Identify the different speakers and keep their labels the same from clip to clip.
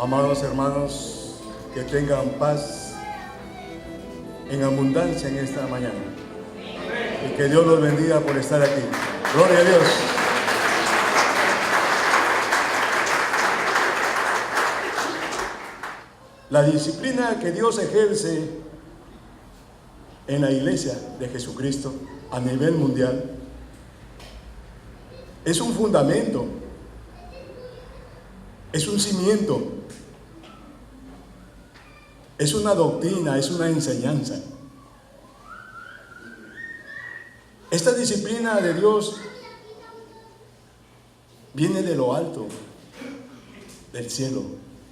Speaker 1: Amados hermanos, que tengan paz en abundancia en esta mañana. Y que Dios los bendiga por estar aquí. Gloria a Dios. La disciplina que Dios ejerce en la iglesia de Jesucristo a nivel mundial es un fundamento, es un cimiento, es una doctrina, es una enseñanza. Esta disciplina de Dios viene de lo alto, del cielo,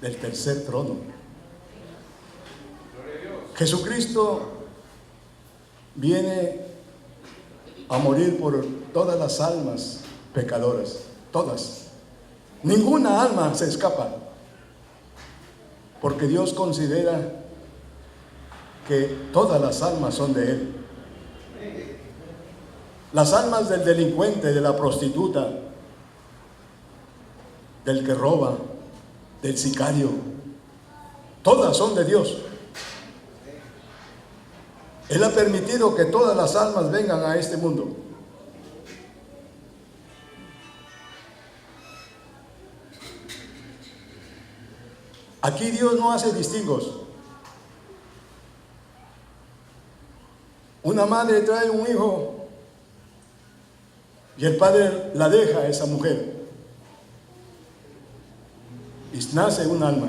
Speaker 1: del tercer trono. Jesucristo viene a morir por todas las almas pecadoras, todas. Ninguna alma se escapa, porque Dios considera que todas las almas son de Él. Las almas del delincuente, de la prostituta, del que roba, del sicario, todas son de Dios. Él ha permitido que todas las almas vengan a este mundo. Aquí Dios no hace distingos. Una madre trae un hijo y el padre la deja a esa mujer y nace un alma.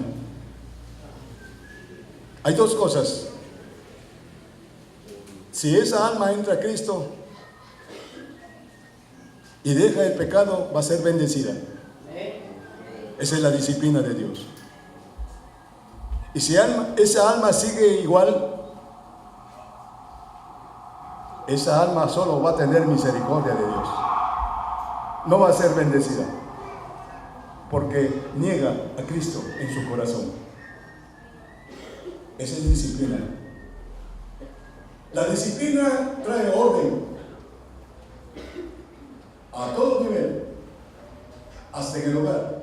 Speaker 1: Hay dos cosas. Si esa alma entra a Cristo y deja el pecado, va a ser bendecida. Esa es la disciplina de Dios. Y si esa alma sigue igual, esa alma solo va a tener misericordia de Dios. No va a ser bendecida, porque niega a Cristo en su corazón. Esa es disciplina. La disciplina trae orden a todo nivel, hasta en el hogar.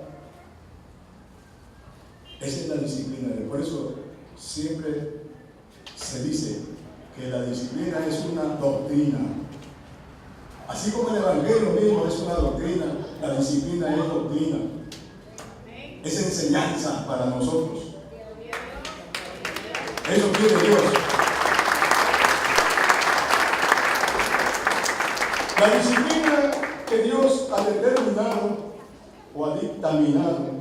Speaker 1: Esa es la disciplina. Por eso siempre se dice que la disciplina es una doctrina. Así como el Evangelio mismo es una doctrina, la disciplina es doctrina. Es enseñanza para nosotros. Eso quiere Dios. La disciplina que Dios ha determinado o ha dictaminado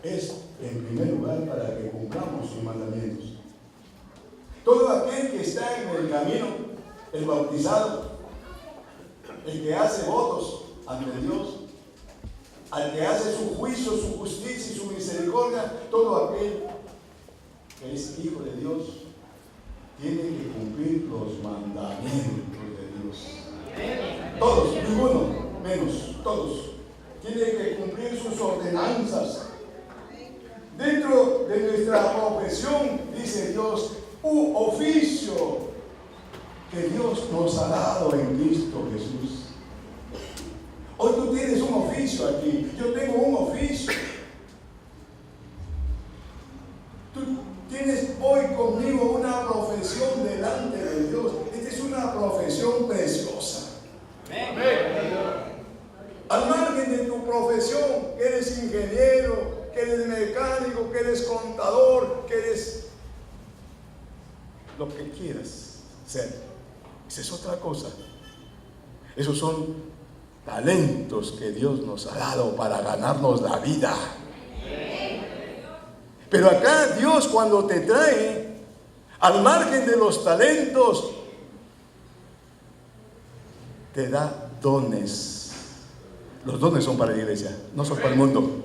Speaker 1: es, en primer lugar, para que cumplamos sus mandamientos. Todo aquel que está en el camino, el bautizado, el que hace votos ante Dios, al que hace su juicio, su justicia y su misericordia, todo aquel que es hijo de Dios, tiene que cumplir los mandamientos de Dios. Todos, ninguno menos, todos. Tiene que cumplir sus ordenanzas. Dentro de nuestra profesión, dice Dios, un oficio que Dios nos ha dado en Cristo Jesús. Hoy tú tienes un oficio aquí, yo tengo un oficio. Tú tienes hoy conmigo una profesión delante de Dios. Esta es una profesión preciosa. Al margen de tu profesión, que eres ingeniero, que eres mecánico, que eres contador, que eres lo que quieras ser, esa es otra cosa. Esos son talentos que Dios nos ha dado para ganarnos la vida. Pero acá Dios, cuando te trae, al margen de los talentos, te da dones. Los dones son para la iglesia, no son para el mundo.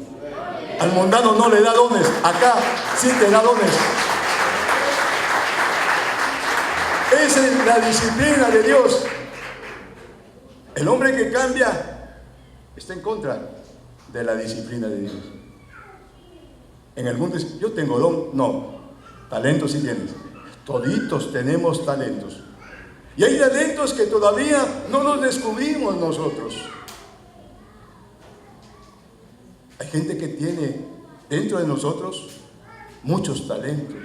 Speaker 1: Al mundano no le da dones, acá sí te da dones. Esa es la disciplina de Dios. El hombre que cambia está en contra de la disciplina de Dios. En el mundo dice, yo tengo don, no, talentos sí tienes. Toditos tenemos talentos. Y hay talentos que todavía no los descubrimos nosotros. Hay gente que tiene dentro de nosotros muchos talentos.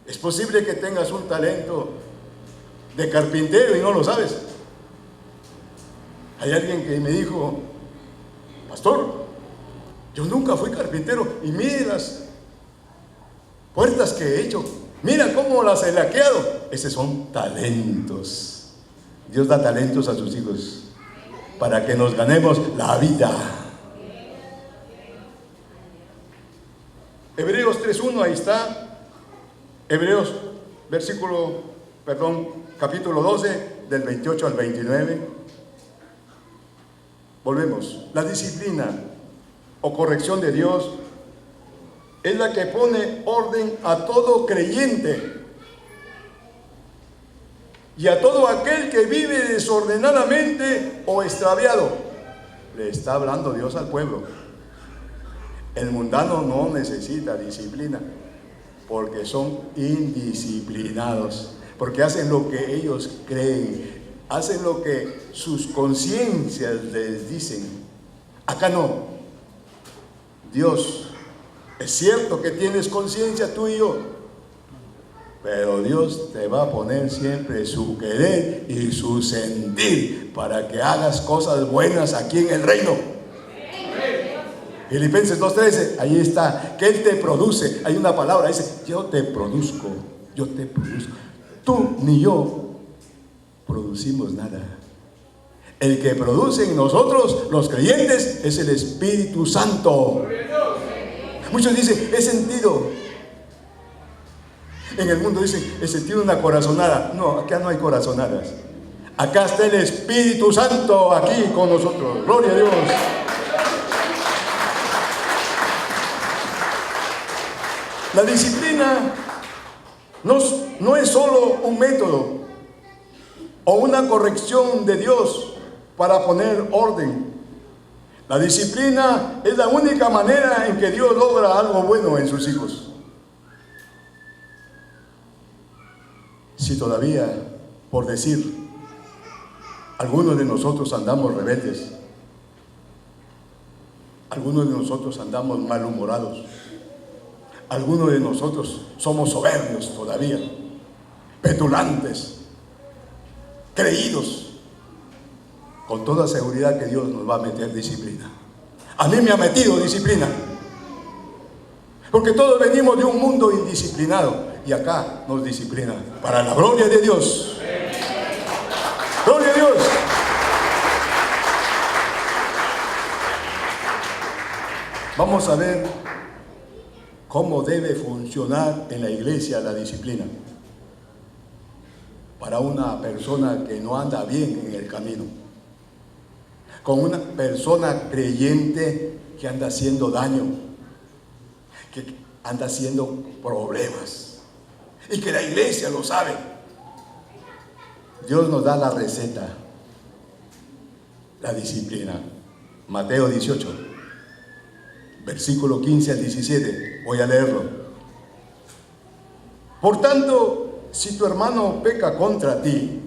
Speaker 1: Es posible que tengas un talento de carpintero y no lo sabes. Hay alguien que me dijo: pastor, yo nunca fui carpintero y mire las puertas que he hecho, mira cómo las he laqueado. Esos son talentos. Dios da talentos a sus hijos para que nos ganemos la vida. Hebreos 3:1, ahí está. Hebreos capítulo 12, del 28 al 29. Volvemos. La disciplina o corrección de Dios es la que pone orden a todo creyente y a todo aquel que vive desordenadamente o extraviado. Le está hablando Dios al pueblo. El mundano no necesita disciplina porque son indisciplinados, porque hacen lo que ellos creen, hacen lo que sus conciencias les dicen. Acá no. Dios, es cierto que tienes conciencia tú y yo, pero Dios te va a poner siempre su querer y su sentir para que hagas cosas buenas aquí en el reino. Filipenses 2:13, ahí está, que Él te produce. Hay una palabra, dice: yo te produzco, yo te produzco. Tú ni yo producimos nada. El que produce en nosotros, los creyentes, es el Espíritu Santo. Muchos dicen: he sentido. En el mundo dicen: he sentido una corazonada. No, acá no hay corazonadas. Acá está el Espíritu Santo aquí con nosotros. Gloria a Dios. La disciplina no es solo un método o una corrección de Dios para poner orden. La disciplina es la única manera en que Dios logra algo bueno en sus hijos. Si todavía, por decir, algunos de nosotros andamos rebeldes, algunos de nosotros andamos malhumorados, algunos de nosotros somos soberbios todavía, petulantes, creídos, con toda seguridad que Dios nos va a meter disciplina. A mí me ha metido disciplina, porque todos venimos de un mundo indisciplinado y acá nos disciplina para la gloria de Dios. ¡Gloria a Dios! Vamos a ver cómo debe funcionar en la iglesia la disciplina para una persona que no anda bien en el camino, con una persona creyente que anda haciendo daño, que anda haciendo problemas y que la iglesia lo sabe. Dios nos da la receta, la disciplina. Mateo 18, versículo 15 al 17, voy a leerlo. Por tanto, si tu hermano peca contra ti,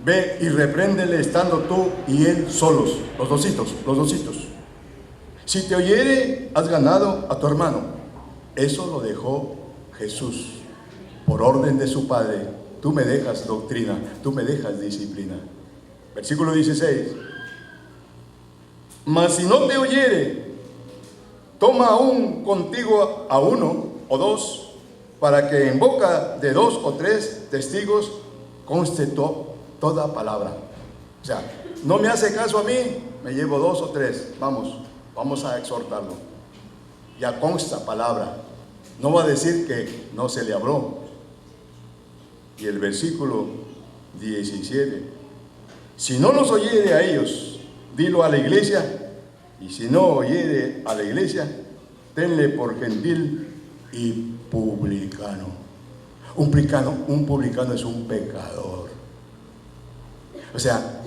Speaker 1: ve y repréndele estando tú y él solos, los dositos. Si te oyere, has ganado a tu hermano. Eso lo dejó Jesús por orden de su Padre. Tú me dejas doctrina, tú me dejas disciplina. Versículo 16. Mas si no te oyere, toma aún contigo a uno o dos, para que en boca de 2 o 3 testigos conste toda palabra. O sea, no me hace caso a mí, me llevo 2 o 3, vamos a exhortarlo. Ya consta palabra, no va a decir que no se le habló. Y el versículo 17, si no los oyere a ellos, dilo a la iglesia, y si no oyere a la iglesia, tenle por gentil y publicano. Un publicano es un pecador. O sea,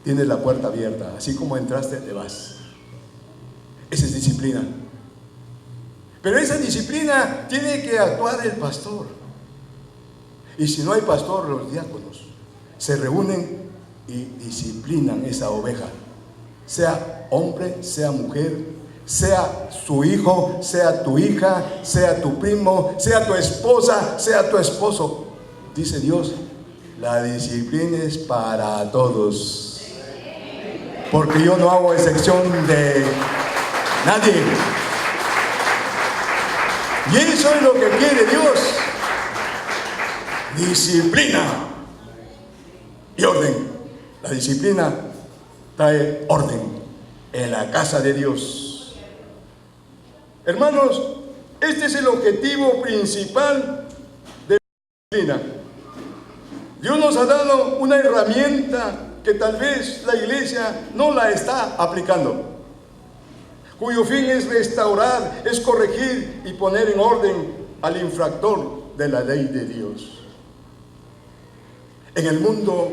Speaker 1: tienes la puerta abierta, así como entraste, te vas. Esa es disciplina. Pero esa disciplina tiene que actuar el pastor. Y si no hay pastor, los diáconos se reúnen y disciplinan esa oveja. sea hombre, sea mujer, sea su hijo, sea tu hija, sea tu primo, sea tu esposa, sea tu esposo. Dice Dios, la disciplina es para todos, porque yo no hago excepción de nadie. Y eso es lo que quiere Dios: disciplina y orden. La disciplina trae orden en la casa de Dios. Hermanos, este es el objetivo principal de la disciplina. Dios nos ha dado una herramienta que tal vez la iglesia no la está aplicando, cuyo fin es restaurar, es corregir y poner en orden al infractor de la ley de Dios. En el mundo,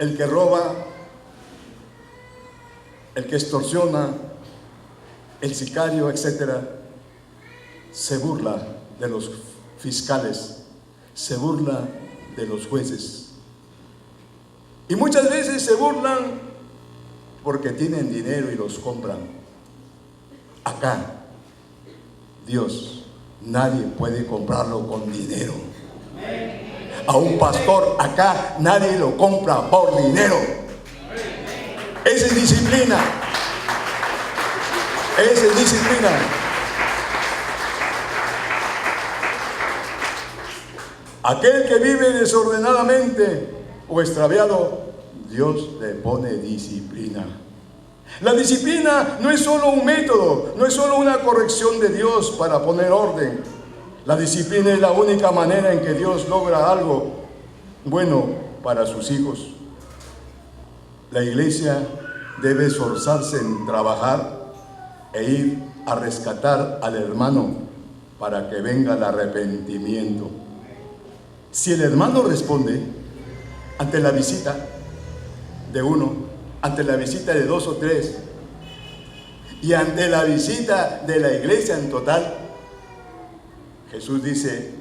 Speaker 1: el que roba, el que extorsiona, el sicario, etc., se burla de los fiscales, se burla de los jueces. Y muchas veces se burlan porque tienen dinero y los compran. Acá, Dios, nadie puede comprarlo con dinero. A un pastor acá nadie lo compra por dinero. Esa es disciplina. Esa es disciplina. Aquel que vive desordenadamente o extraviado, Dios le pone disciplina. La disciplina no es solo un método, no es solo una corrección de Dios para poner orden. La disciplina es la única manera en que Dios logra algo bueno para sus hijos. La iglesia debe esforzarse en trabajar e ir a rescatar al hermano para que venga el arrepentimiento. Si el hermano responde ante la visita de uno, ante la visita de 2 o 3 y ante la visita de la iglesia en total, Jesús dice,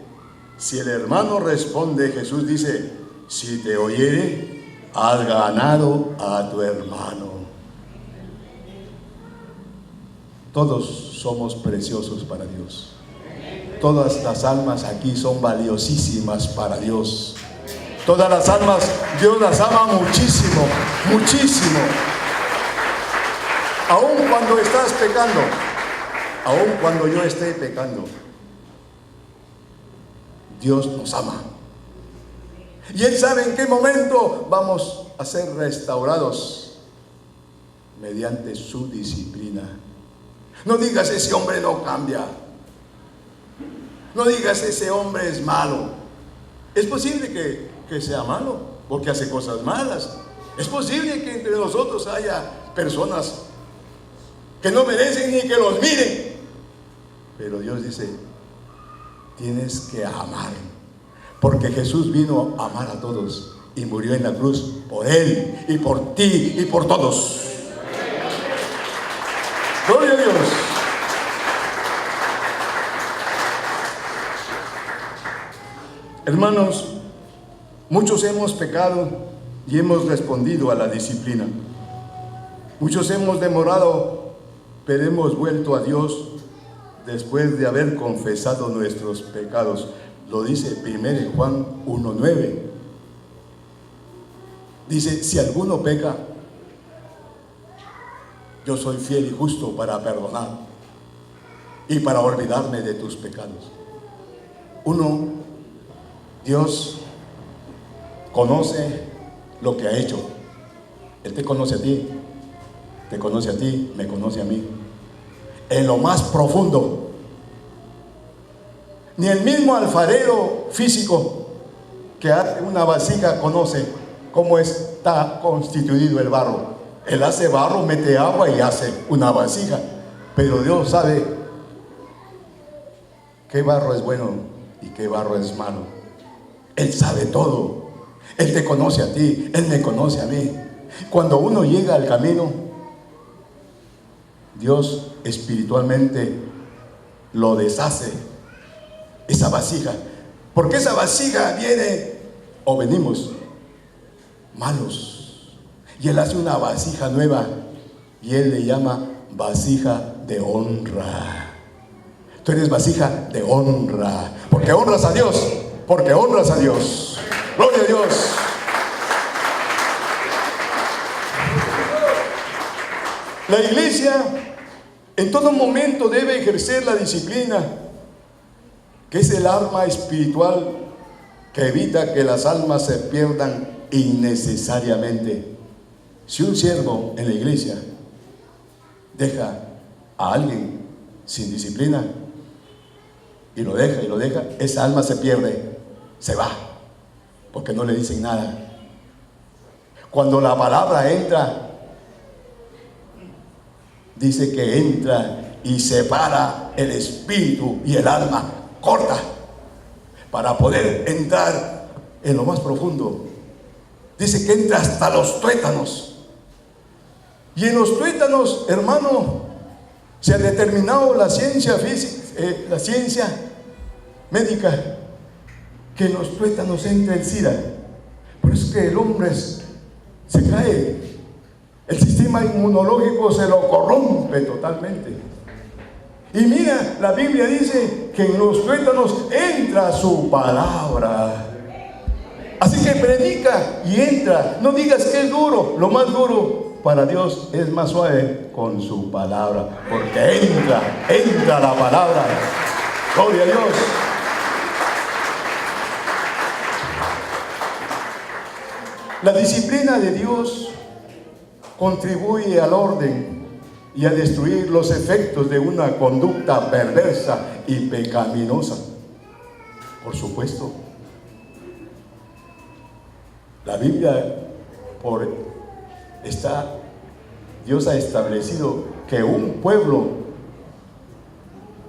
Speaker 1: si el hermano responde, Jesús dice, si te oyere, has ganado a tu hermano. Todos somos preciosos para Dios. Todas las almas aquí son valiosísimas para Dios. Todas las almas, Dios las ama muchísimo, muchísimo. Aun cuando estás pecando, aun cuando yo esté pecando, Dios nos ama. Y Él sabe en qué momento vamos a ser restaurados mediante su disciplina. No digas, ese hombre no cambia. No digas, ese hombre es malo. Es posible que sea malo, porque hace cosas malas. Es posible que entre nosotros haya personas que no merecen ni que los miren. Pero Dios dice, tienes que amar, porque Jesús vino a amar a todos y murió en la cruz por Él y por ti y por todos. Gloria a Dios. Hermanos, muchos hemos pecado y hemos respondido a la disciplina. Muchos hemos demorado, pero hemos vuelto a Dios después de haber confesado nuestros pecados. Lo dice 1 Juan 1:9. Dice, si alguno peca, yo soy fiel y justo para perdonar y para olvidarme de tus pecados. Dios conoce lo que ha hecho. Él te conoce a ti, me conoce a mí. En lo más profundo. Ni el mismo alfarero físico que hace una vasija conoce cómo está constituido el barro. Él hace barro, mete agua y hace una vasija. Pero Dios sabe qué barro es bueno y qué barro es malo. Él sabe todo. Él te conoce a ti, Él me conoce a mí. Cuando uno llega al camino, Dios espiritualmente lo deshace, esa vasija, porque esa vasija viene o venimos malos, Y Él hace una vasija nueva y Él le llama vasija de honra. Tú eres vasija de honra, porque honras a Dios, porque honras a Dios. Gloria a Dios. La iglesia en todo momento debe ejercer la disciplina, que es el arma espiritual que evita que las almas se pierdan innecesariamente. Si un siervo en la iglesia deja a alguien sin disciplina y lo deja, esa alma se pierde, se va, porque no le dicen nada. Cuando la palabra entra, dice que entra y separa el espíritu y el alma, corta, para poder entrar en lo más profundo. Dice que entra hasta los tuétanos. Y en los tuétanos, hermano, se ha determinado la ciencia física, la ciencia médica, que en los tuétanos entra el SIDA. Por eso es que el hombre se cae. El sistema inmunológico se lo corrompe totalmente. Y mira, la Biblia dice que en los tuétanos entra su palabra. Así que predica y entra. No digas que es duro. Lo más duro para Dios es más suave con su palabra, porque entra la palabra. Gloria a Dios. La disciplina de Dios contribuye al orden y a destruir los efectos de una conducta perversa y pecaminosa. Por supuesto, la Biblia Dios ha establecido que un pueblo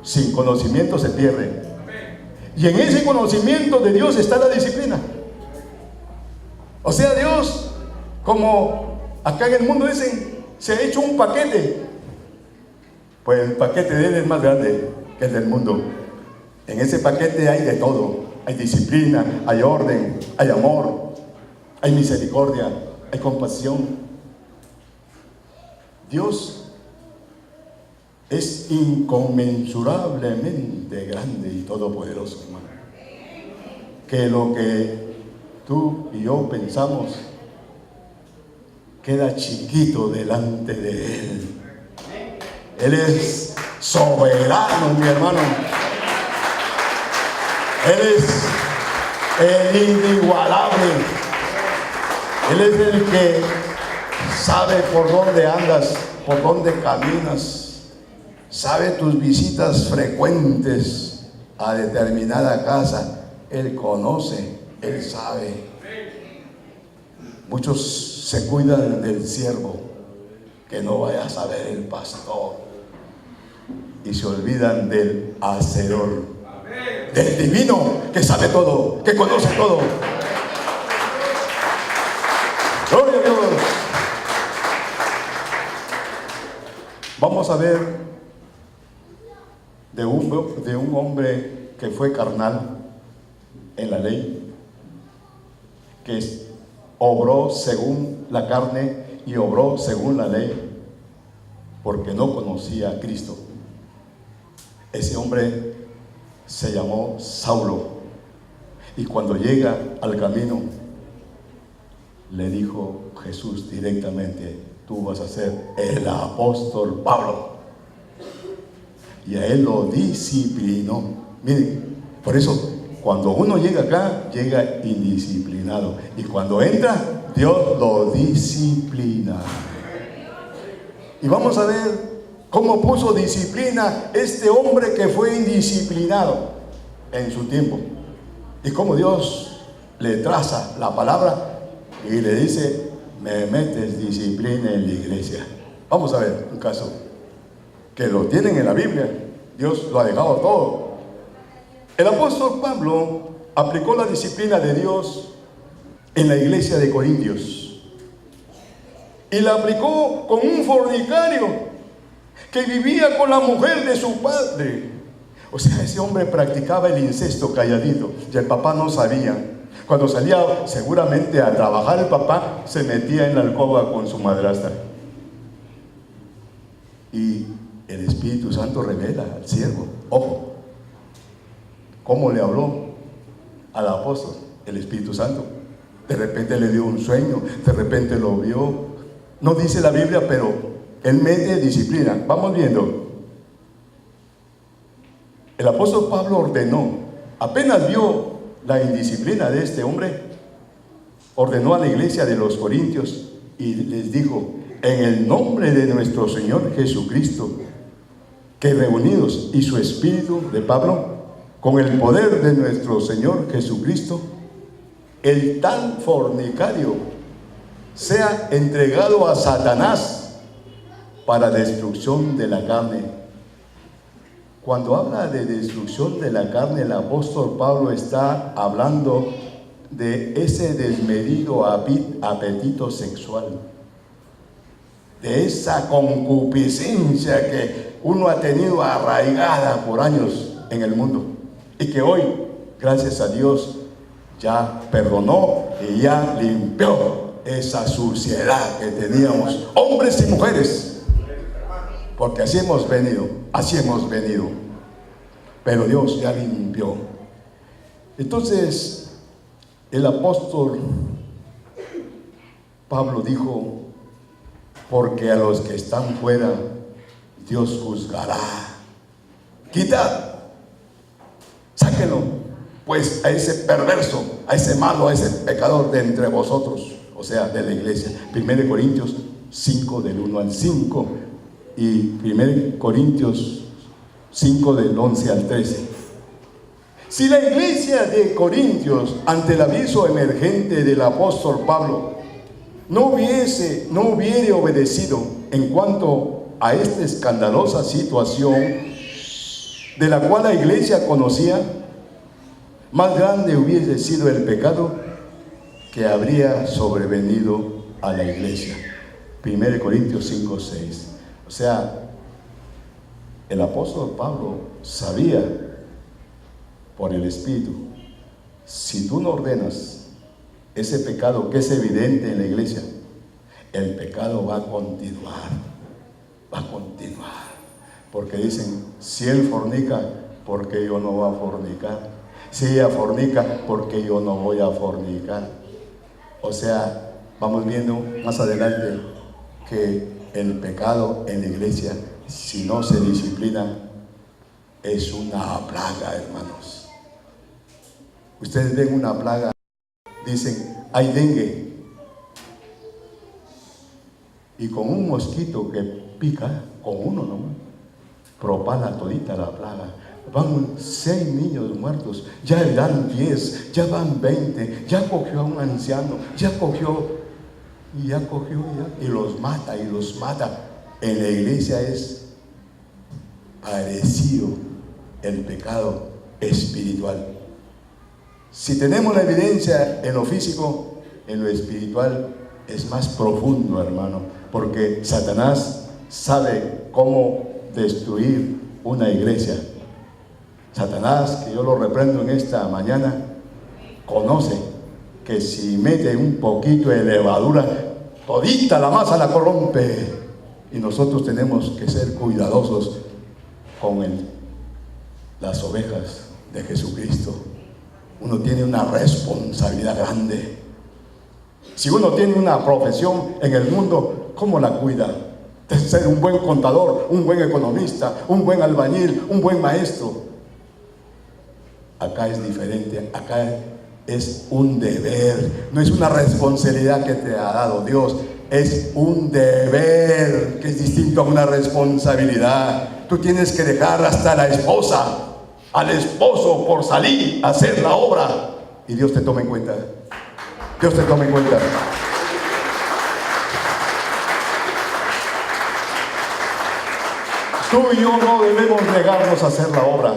Speaker 1: sin conocimiento se pierde. Y en ese conocimiento de Dios está la disciplina. O sea, Dios, como acá en el mundo dicen, se ha hecho un paquete. Pues el paquete de Él es más grande que el del mundo. En ese paquete hay de todo. Hay disciplina, hay orden, hay amor, hay misericordia, hay compasión. Dios es inconmensurablemente grande y todopoderoso, hermano. Que lo que tú y yo pensamos queda chiquito delante de Él. Él es soberano, mi hermano. Él es el inigualable. Él es el que sabe por dónde andas, por dónde caminas. Sabe tus visitas frecuentes a determinada casa. Él conoce, Él sabe. Muchos se cuidan del siervo, que no vaya a saber el pastor, y se olvidan del hacedor, del divino, que sabe todo, que conoce todo. Gloria a Dios. Vamos a ver de un hombre que fue carnal en la ley, que obró según la carne y obró según la ley, porque no conocía a Cristo. Ese hombre se llamó Saulo, y cuando llega al camino le dijo Jesús directamente: tú vas a ser el apóstol Pablo. Y a él lo disciplinó. Miren, por eso cuando uno llega acá, llega indisciplinado, y cuando entra, Dios lo disciplina. Y vamos a ver cómo puso disciplina este hombre que fue indisciplinado en su tiempo, y cómo Dios le traza la palabra y le dice: me metes disciplina en la iglesia. Vamos a ver un caso que lo tienen en la Biblia. Dios lo ha dejado todo. El apóstol Pablo aplicó la disciplina de Dios en la iglesia de Corintios, y la aplicó con un fornicario que vivía con la mujer de su padre. O sea, ese hombre practicaba el incesto calladito, y el papá no sabía. Cuando salía seguramente a trabajar el papá, se metía en la alcoba con su madrastra. Y el Espíritu Santo revela al siervo. Ojo, ¿cómo le habló al apóstol? El Espíritu Santo. De repente le dio un sueño, de repente lo vio. No dice la Biblia, pero él mete disciplina. Vamos viendo. El apóstol Pablo ordenó, apenas vio la indisciplina de este hombre, ordenó a la iglesia de los Corintios y les dijo: en el nombre de nuestro Señor Jesucristo, que reunidos y su espíritu de Pablo, con el poder de nuestro Señor Jesucristo, el tal fornicario sea entregado a Satanás para destrucción de la carne. Cuando habla de destrucción de la carne, el apóstol Pablo está hablando de ese desmedido apetito sexual, de esa concupiscencia que uno ha tenido arraigada por años en el mundo y que hoy, gracias a Dios, ya perdonó y ya limpió esa suciedad que teníamos, hombres y mujeres, porque así hemos venido. Pero Dios ya limpió. Entonces, el apóstol Pablo dijo: porque a los que están fuera, Dios juzgará. Quitad, sáquenlo, pues, a ese perverso, a ese malo, a ese pecador de entre vosotros, o sea, de la iglesia. 1 Corintios 5, del 1 al 5. Y 1 Corintios 5, del 11 al 13. Si la iglesia de Corintios, ante el aviso emergente del apóstol Pablo, no hubiere obedecido en cuanto a esta escandalosa situación, de la cual la iglesia conocía, más grande hubiese sido el pecado que habría sobrevenido a la iglesia. 1 Corintios 5, 6. O sea, el apóstol Pablo sabía por el Espíritu, si tú no ordenas ese pecado que es evidente en la iglesia, el pecado va a continuar, porque dicen: si él fornica, ¿por qué yo no voy a fornicar? Si ella fornica, ¿por qué yo no voy a fornicar? O sea, vamos viendo más adelante que el pecado en la iglesia, si no se disciplina, es una plaga, hermanos. Ustedes ven una plaga, dicen: hay dengue, y con un mosquito que pica, con uno nomás, propala todita la plaga. Van 6 niños muertos, ya dan 10, ya van 20, ya cogió a un anciano, y los mata. En la iglesia es parecido el pecado espiritual. Si tenemos la evidencia en lo físico, en lo espiritual es más profundo, hermano, porque Satanás sabe cómo destruir una iglesia. Satanás, que yo lo reprendo en esta mañana, conoce que si mete un poquito de levadura, todita la masa la corrompe. Y nosotros tenemos que ser cuidadosos con las ovejas de Jesucristo. Uno tiene una responsabilidad grande. Si uno tiene una profesión en el mundo, ¿cómo la cuida? De ser un buen contador, un buen economista, un buen albañil, un buen maestro. Acá es diferente, acá es un deber, no es una responsabilidad que te ha dado Dios, es un deber que es distinto a una responsabilidad. Tú tienes que dejar hasta la esposa, al esposo, por salir a hacer la obra, y Dios te toma en cuenta. Dios te toma en cuenta. Tú y yo no debemos negarnos a hacer la obra.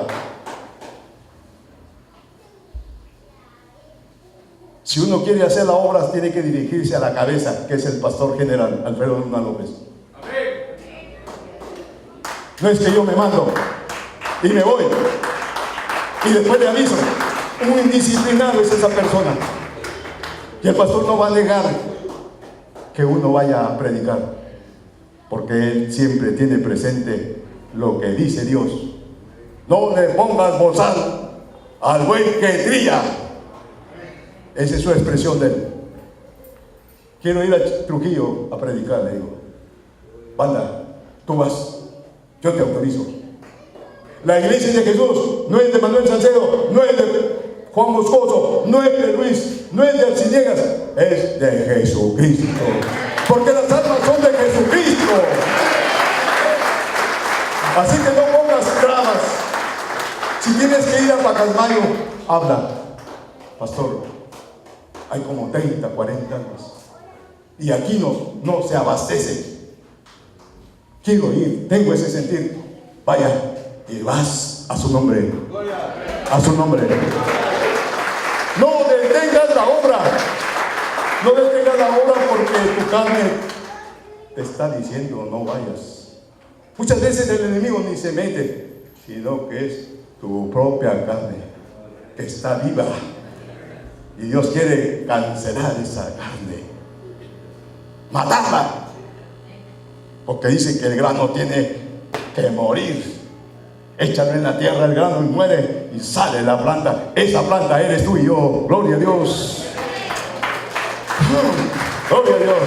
Speaker 1: Si uno quiere hacer la obra, tiene que dirigirse a la cabeza, que es el pastor general, Alfredo Luna López. No es que yo me mando y me voy y después le aviso: un indisciplinado es esa persona.
Speaker 2: Y el pastor no va a negar que uno vaya a predicar, porque él siempre tiene presente lo que dice Dios. No le pongas bozal al buey que trilla. Esa es su expresión de él. Quiero ir a Trujillo a predicar, le digo. Banda, tú vas, yo te autorizo. La iglesia de Jesús no es de Manuel Salcedo, no es de Juan Moscoso, no es de Luis, no es de Arciniegas, es de Jesucristo. Porque las almas son de Jesucristo. Así que no pongas trabas. Si tienes que ir a Pacasmayo, habla. Pastor, hay como 30, 40 años. Y aquí no se abastece. Quiero ir, tengo ese sentir. Vaya, y vas a su nombre. A su nombre. No detengas la obra. No detengas la obra porque tu carne te está diciendo no vayas. Muchas veces el enemigo ni se mete, sino que es tu propia carne que está viva. Y Dios quiere cancelar esa carne, matarla. Porque dice que el grano tiene que morir. Échalo en la tierra el grano y muere y sale la planta. Esa planta eres tú y yo. Gloria a Dios. Gloria a Dios.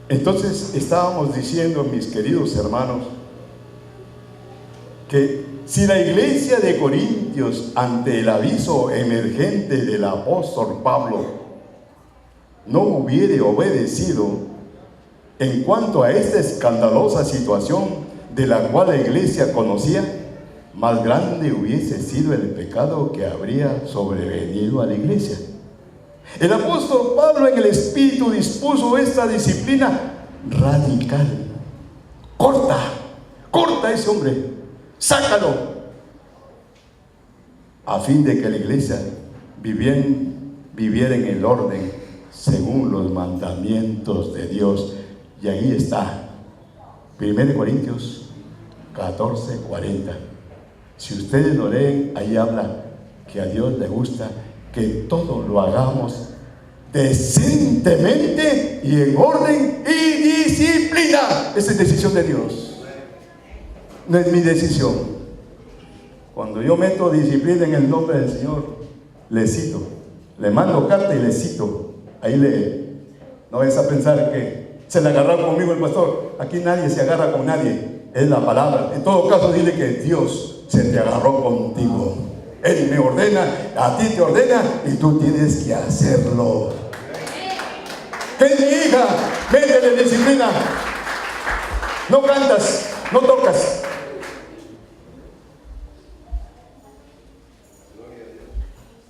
Speaker 2: Entonces estábamos diciendo, mis queridos hermanos, que si la iglesia de Corintios, ante el aviso emergente del apóstol Pablo, no hubiere obedecido en cuanto a esta escandalosa situación de la cual la iglesia conocía, más grande hubiese sido el pecado que habría sobrevenido a la iglesia. El apóstol Pablo en el Espíritu dispuso esta disciplina radical. Corta ese hombre, sácalo, a fin de que la iglesia viviera en el orden según los mandamientos de Dios. Y ahí está 1 Corintios 14:40. Si ustedes lo leen, ahí habla que a Dios le gusta que todo lo hagamos decentemente y en orden y disciplina. Esa es decisión de Dios, no es mi decisión. Cuando yo meto disciplina en el nombre del Señor, le cito, le mando carta y le cito. Ahí lee. No vayas a pensar que se le agarró conmigo el pastor. Aquí nadie se agarra con nadie, es la palabra. En todo caso, dile que Dios se te agarró contigo. Él me ordena, a ti te ordena y tú tienes que hacerlo. ¿Qué es mi hija? Métele disciplina. No cantas, no tocas.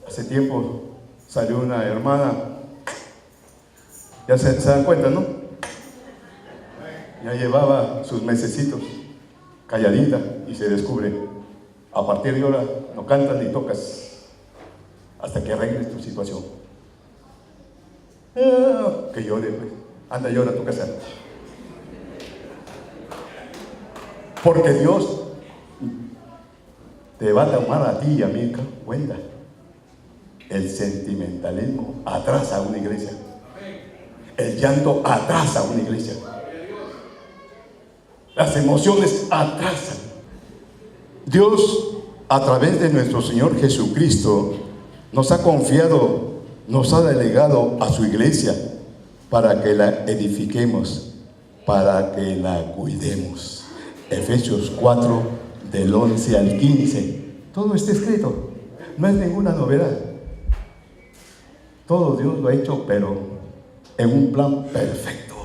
Speaker 2: Hace tiempo salió una hermana. Ya se dan cuenta, ¿no? Ya llevaba sus mesecitos calladita y se descubre. A partir de ahora no cantas ni tocas hasta que arregles tu situación. Que llore, pues. Anda, llora a tu casa. Porque Dios te va a tomar a ti y a mí cuenta. El sentimentalismo atrasa a una iglesia. El llanto atrasa a una iglesia. Las emociones atrasan. Dios, a través de nuestro Señor Jesucristo, nos ha confiado, nos ha delegado a su iglesia para que la edifiquemos, para que la cuidemos. Efesios 4, del 11 al 15. Todo está escrito. No es ninguna novedad. Todo Dios lo ha hecho, pero en un plan perfecto,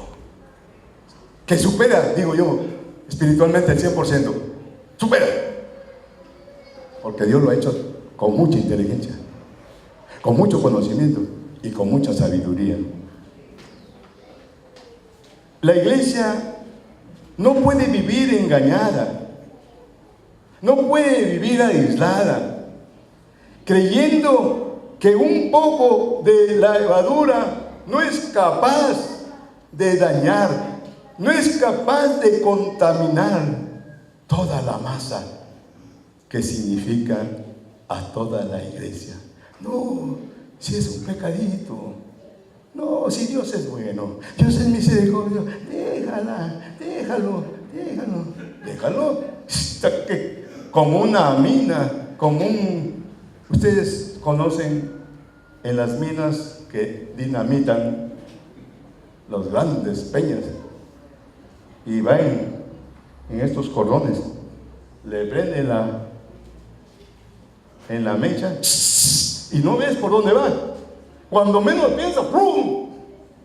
Speaker 2: que supera, digo yo, espiritualmente el 100%. Supera. Porque Dios lo ha hecho con mucha inteligencia, con mucho conocimiento y con mucha sabiduría. La iglesia no puede vivir engañada, no puede vivir aislada, creyendo que un poco de la levadura no es capaz de dañar, no es capaz de contaminar toda la masa. que significa a toda la iglesia. No, si es un pecadito. No, si Dios es bueno, Dios es misericordioso, déjalo. Está que como una mina, ustedes conocen en las minas que dinamitan los grandes peñas y va en estos cordones, le prenden en la mecha y no ves por dónde va. Cuando menos piensas, ¡pum!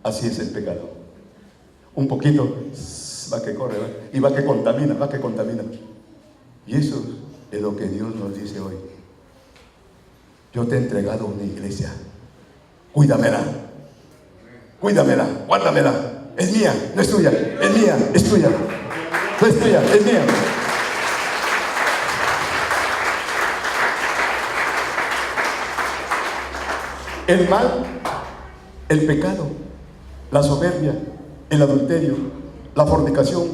Speaker 2: Así es el pecado. Un poquito va que corre, ¿va? Y va que contamina. Y eso es lo que Dios nos dice hoy. Yo te he entregado una iglesia. Cuídamela, guárdamela. Es mía, no es tuya. Es mía, es tuya. No es tuya, es mía. El mal, el pecado, la soberbia, el adulterio, la fornicación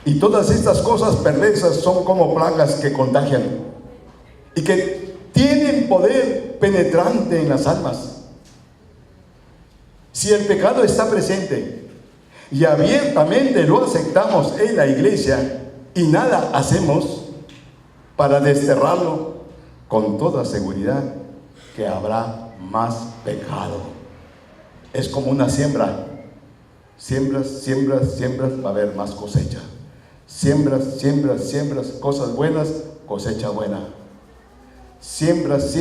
Speaker 2: y todas estas cosas perversas son como plagas que contagian y que tienen poder penetrante en las almas. Si el pecado está presente y abiertamente lo aceptamos en la iglesia y nada hacemos para desterrarlo, con toda seguridad que habrá más pecado. Es como una siembra. Siembras, va a haber más cosecha. Siembras cosas buenas, cosecha buena. Siembras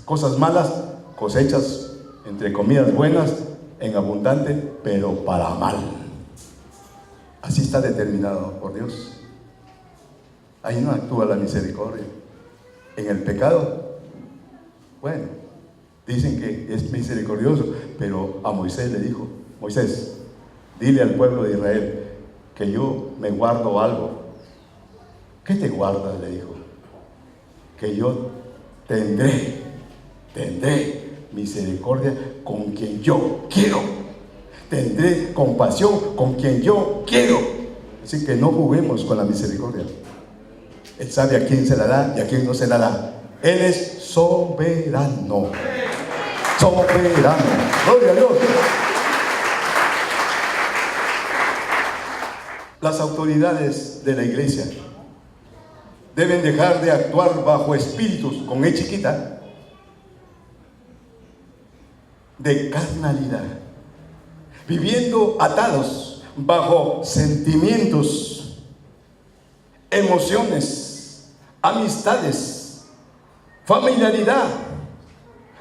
Speaker 2: cosas malas, cosechas entre comillas buenas en abundante, pero para mal. Así está determinado por Dios. Ahí no actúa la misericordia. En el pecado, bueno, dicen que es misericordioso, pero a Moisés le dijo: Moisés, dile al pueblo de Israel que yo me guardo algo. ¿Qué te guardas?, le dijo. Que yo tendré misericordia con quien yo quiero. Tendré compasión con quien yo quiero. Así que no juguemos con la misericordia. Él sabe a quién se la da y a quién no se la da. Él es soberano. Gloria a Dios. Las autoridades de la iglesia deben dejar de actuar bajo espíritus con E chiquita de carnalidad, viviendo atados bajo sentimientos, emociones, amistades, familiaridad.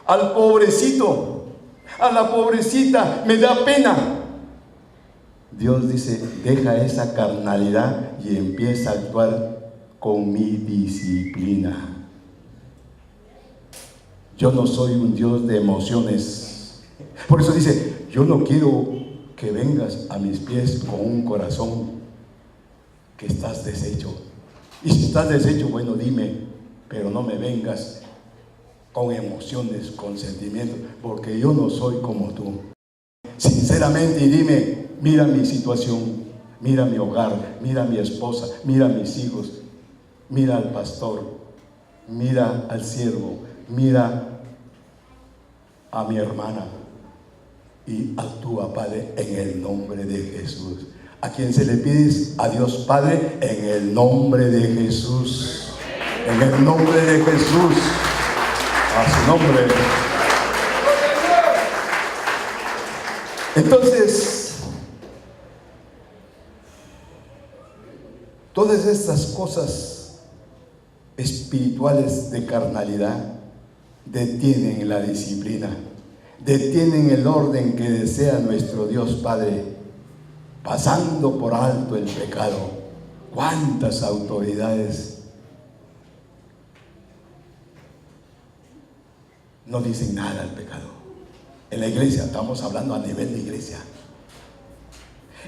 Speaker 2: Al pobrecito, a la pobrecita, me da pena. Dios dice: deja esa carnalidad y empieza a actuar con mi disciplina. Yo no soy un Dios de emociones. Por eso dice: yo no quiero que vengas a mis pies con un corazón que estás deshecho. Y si estás deshecho, bueno, dime, pero no me vengas con emociones, con sentimientos, porque yo no soy como tú. Sinceramente, y dime: mira mi situación, mira mi hogar, mira mi esposa, mira mis hijos, mira al pastor, mira al siervo, mira a mi hermana, y actúa, Padre, en el nombre de Jesús. ¿A quién se le pide? A Dios Padre, en el nombre de Jesús. En el nombre de Jesús. A su nombre. Entonces, todas estas cosas espirituales de carnalidad detienen la disciplina, detienen el orden que desea nuestro Dios Padre, pasando por alto el pecado. ¿Cuántas autoridades no dicen nada al pecado? En la iglesia, estamos hablando a nivel de iglesia.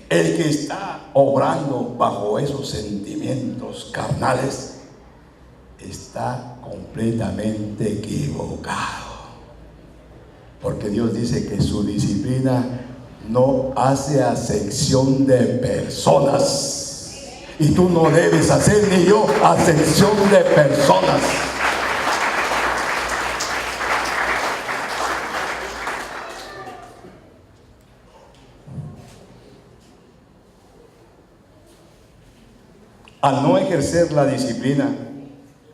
Speaker 2: El que está obrando bajo esos sentimientos carnales está completamente equivocado. Porque Dios dice que su disciplina no hace acepción de personas. Y tú no debes hacer, ni yo, acepción de personas. Al no ejercer la disciplina,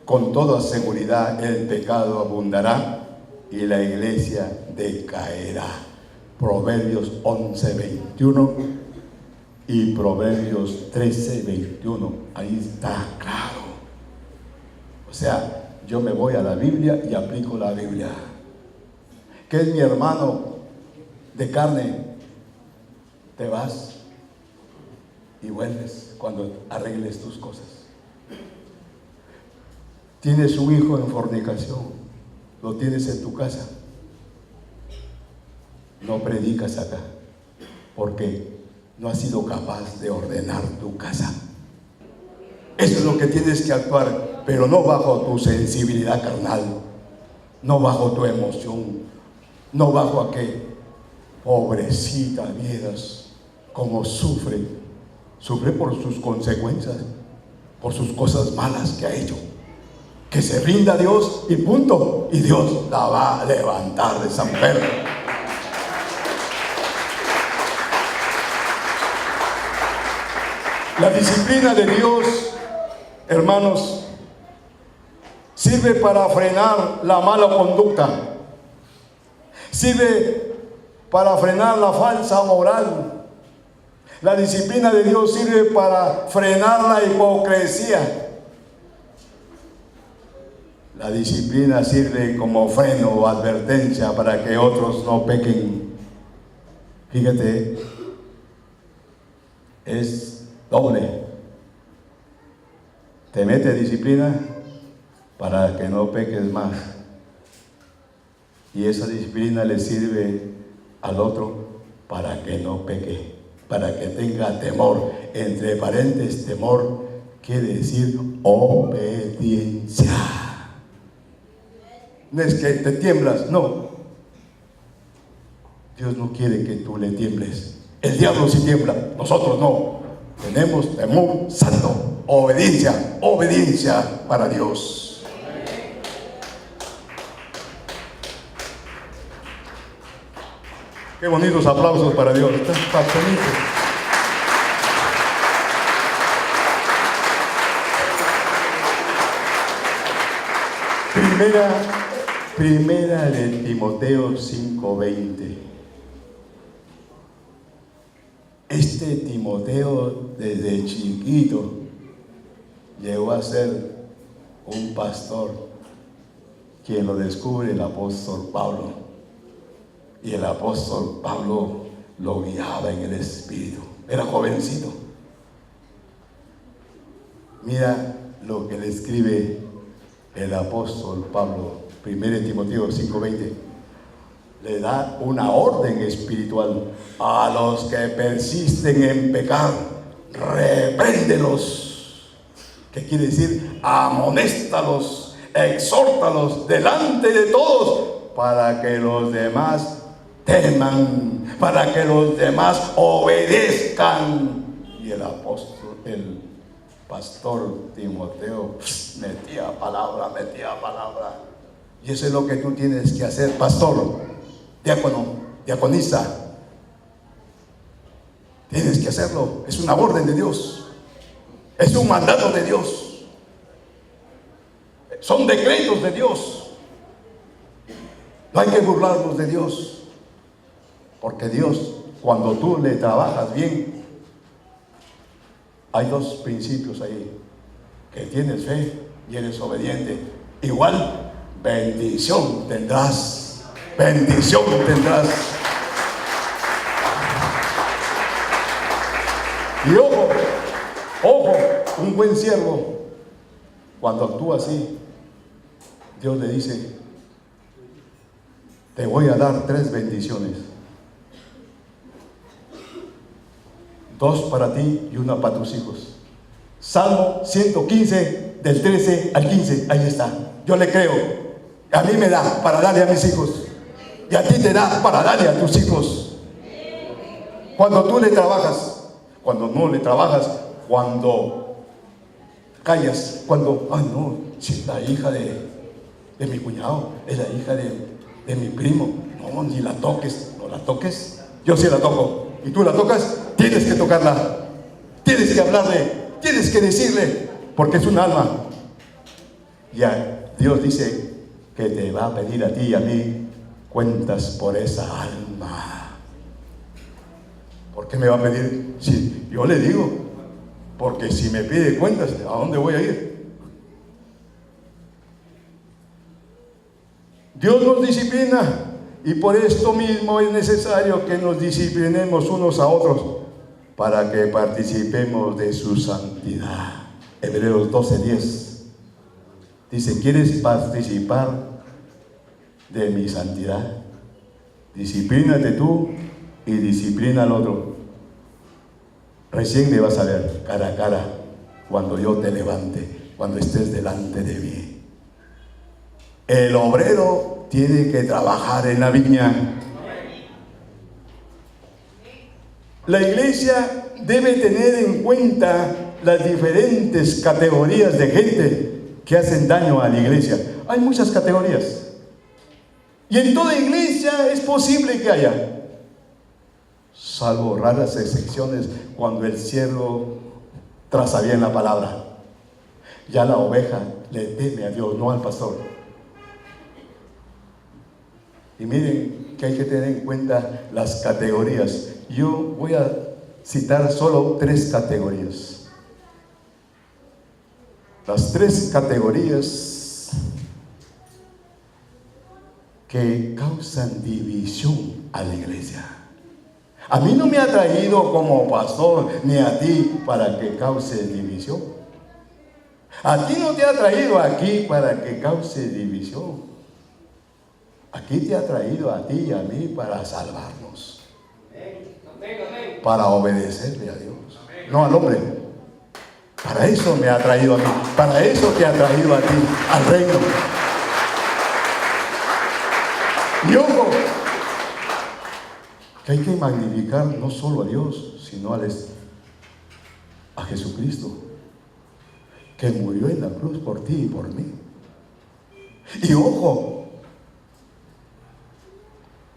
Speaker 2: con toda seguridad el pecado abundará y la iglesia decaerá. Proverbios 11:21 y Proverbios 13:21. Ahí está claro. O sea, yo me voy a la Biblia y aplico la Biblia. ¿Qué es mi hermano de carne? Te vas y vuelves cuando arregles tus cosas. Tienes un hijo en fornicación, lo tienes en tu casa, no predicas acá porque no has sido capaz de ordenar tu casa. Eso es lo que tienes que actuar, pero no bajo tu sensibilidad carnal, no bajo tu emoción, no bajo a que pobrecita vieras como sufre por sus consecuencias, por sus cosas malas que ha hecho. Que se rinda a Dios y punto, y Dios la va a levantar de San Pedro. La disciplina de Dios, hermanos, sirve para frenar la mala conducta, sirve para frenar la falsa moral. La disciplina de Dios sirve para frenar la hipocresía. La disciplina sirve como freno o advertencia para que otros no pequen. Fíjate, es doble. Te mete disciplina para que no peques más. Y esa disciplina le sirve al otro para que no peque, para que tenga temor. Entre paréntesis, temor quiere decir obediencia. No es que te tiemblas, no. Dios no quiere que tú le tiembles. El diablo sí tiembla, nosotros no. Tenemos temor santo, obediencia, obediencia para Dios. Qué bonitos aplausos para Dios. Está bonito. Primera de Timoteo 5:20. Este Timoteo desde chiquito llegó a ser un pastor, quien lo descubre el apóstol Pablo. Y el apóstol Pablo lo guiaba en el Espíritu. Era jovencito. Mira lo que le escribe el apóstol Pablo, 1 Timoteo 5:20. Le da una orden espiritual a los que persisten en pecar. Repréndelos. ¿Qué quiere decir? Amonéstalos, exhórtalos delante de todos, para que los demás teman, para que los demás obedezcan. Y el apóstol, el pastor Timoteo metía palabra. Y eso es lo que tú tienes que hacer, pastor, diácono, diaconisa. Tienes que hacerlo. Es una orden de Dios, es un mandato de Dios, son decretos de Dios. No hay que burlarnos de Dios, porque Dios, cuando tú le trabajas bien, hay dos principios ahí: que tienes fe y eres obediente. Igual, bendición tendrás. Bendición tendrás. Y ojo, un buen siervo, cuando actúa así, Dios le dice: te voy a dar 3 bendiciones. 2 para ti y 1 para tus hijos. Salmo 115, del 13 al 15. Ahí está. Yo le creo. A mí me da para darle a mis hijos, y a ti te da para darle a tus hijos. Cuando tú le trabajas, cuando no le trabajas, cuando callas cuando, ay no, si es la hija de mi cuñado, es la hija de mi primo. No, ni la toques, no la toques. Yo sí la toco. Y tú la tocas, tienes que tocarla. Tienes que hablarle, tienes que decirle, porque es un alma. Ya Dios dice que te va a pedir a ti y a mí cuentas por esa alma. ¿Por qué me va a pedir? Si yo le digo, porque si me pide cuentas, ¿a dónde voy a ir? Dios nos disciplina y por esto mismo es necesario que nos disciplinemos unos a otros para que participemos de su santidad. Hebreos 12:10 dice: ¿quieres participar de mi santidad? Disciplínate tú y disciplina al otro. Recién me vas a ver cara a cara cuando yo te levante, cuando estés delante de mí. El obrero tiene que trabajar en la viña. La iglesia debe tener en cuenta las diferentes categorías de gente que hacen daño a la iglesia. Hay muchas categorías. Y en toda iglesia es posible que haya, salvo raras excepciones, cuando el siervo traza bien la palabra. Ya la oveja le teme a Dios, no al pastor. Y miren que hay que tener en cuenta las categorías. Yo voy a citar solo 3 categorías. Las 3 categorías que causan división a la iglesia. A mí no me ha traído como pastor, ni a ti, para que cause división. A ti no te ha traído aquí para que cause división. Aquí te ha traído a ti y a mí para salvarnos, para obedecerle a Dios, no al hombre. Para eso me ha traído a mí, para eso te ha traído a ti, al reino. Y ojo, que hay que magnificar no solo a Dios, sino a Jesucristo, que murió en la cruz por ti y por mí. Y ojo,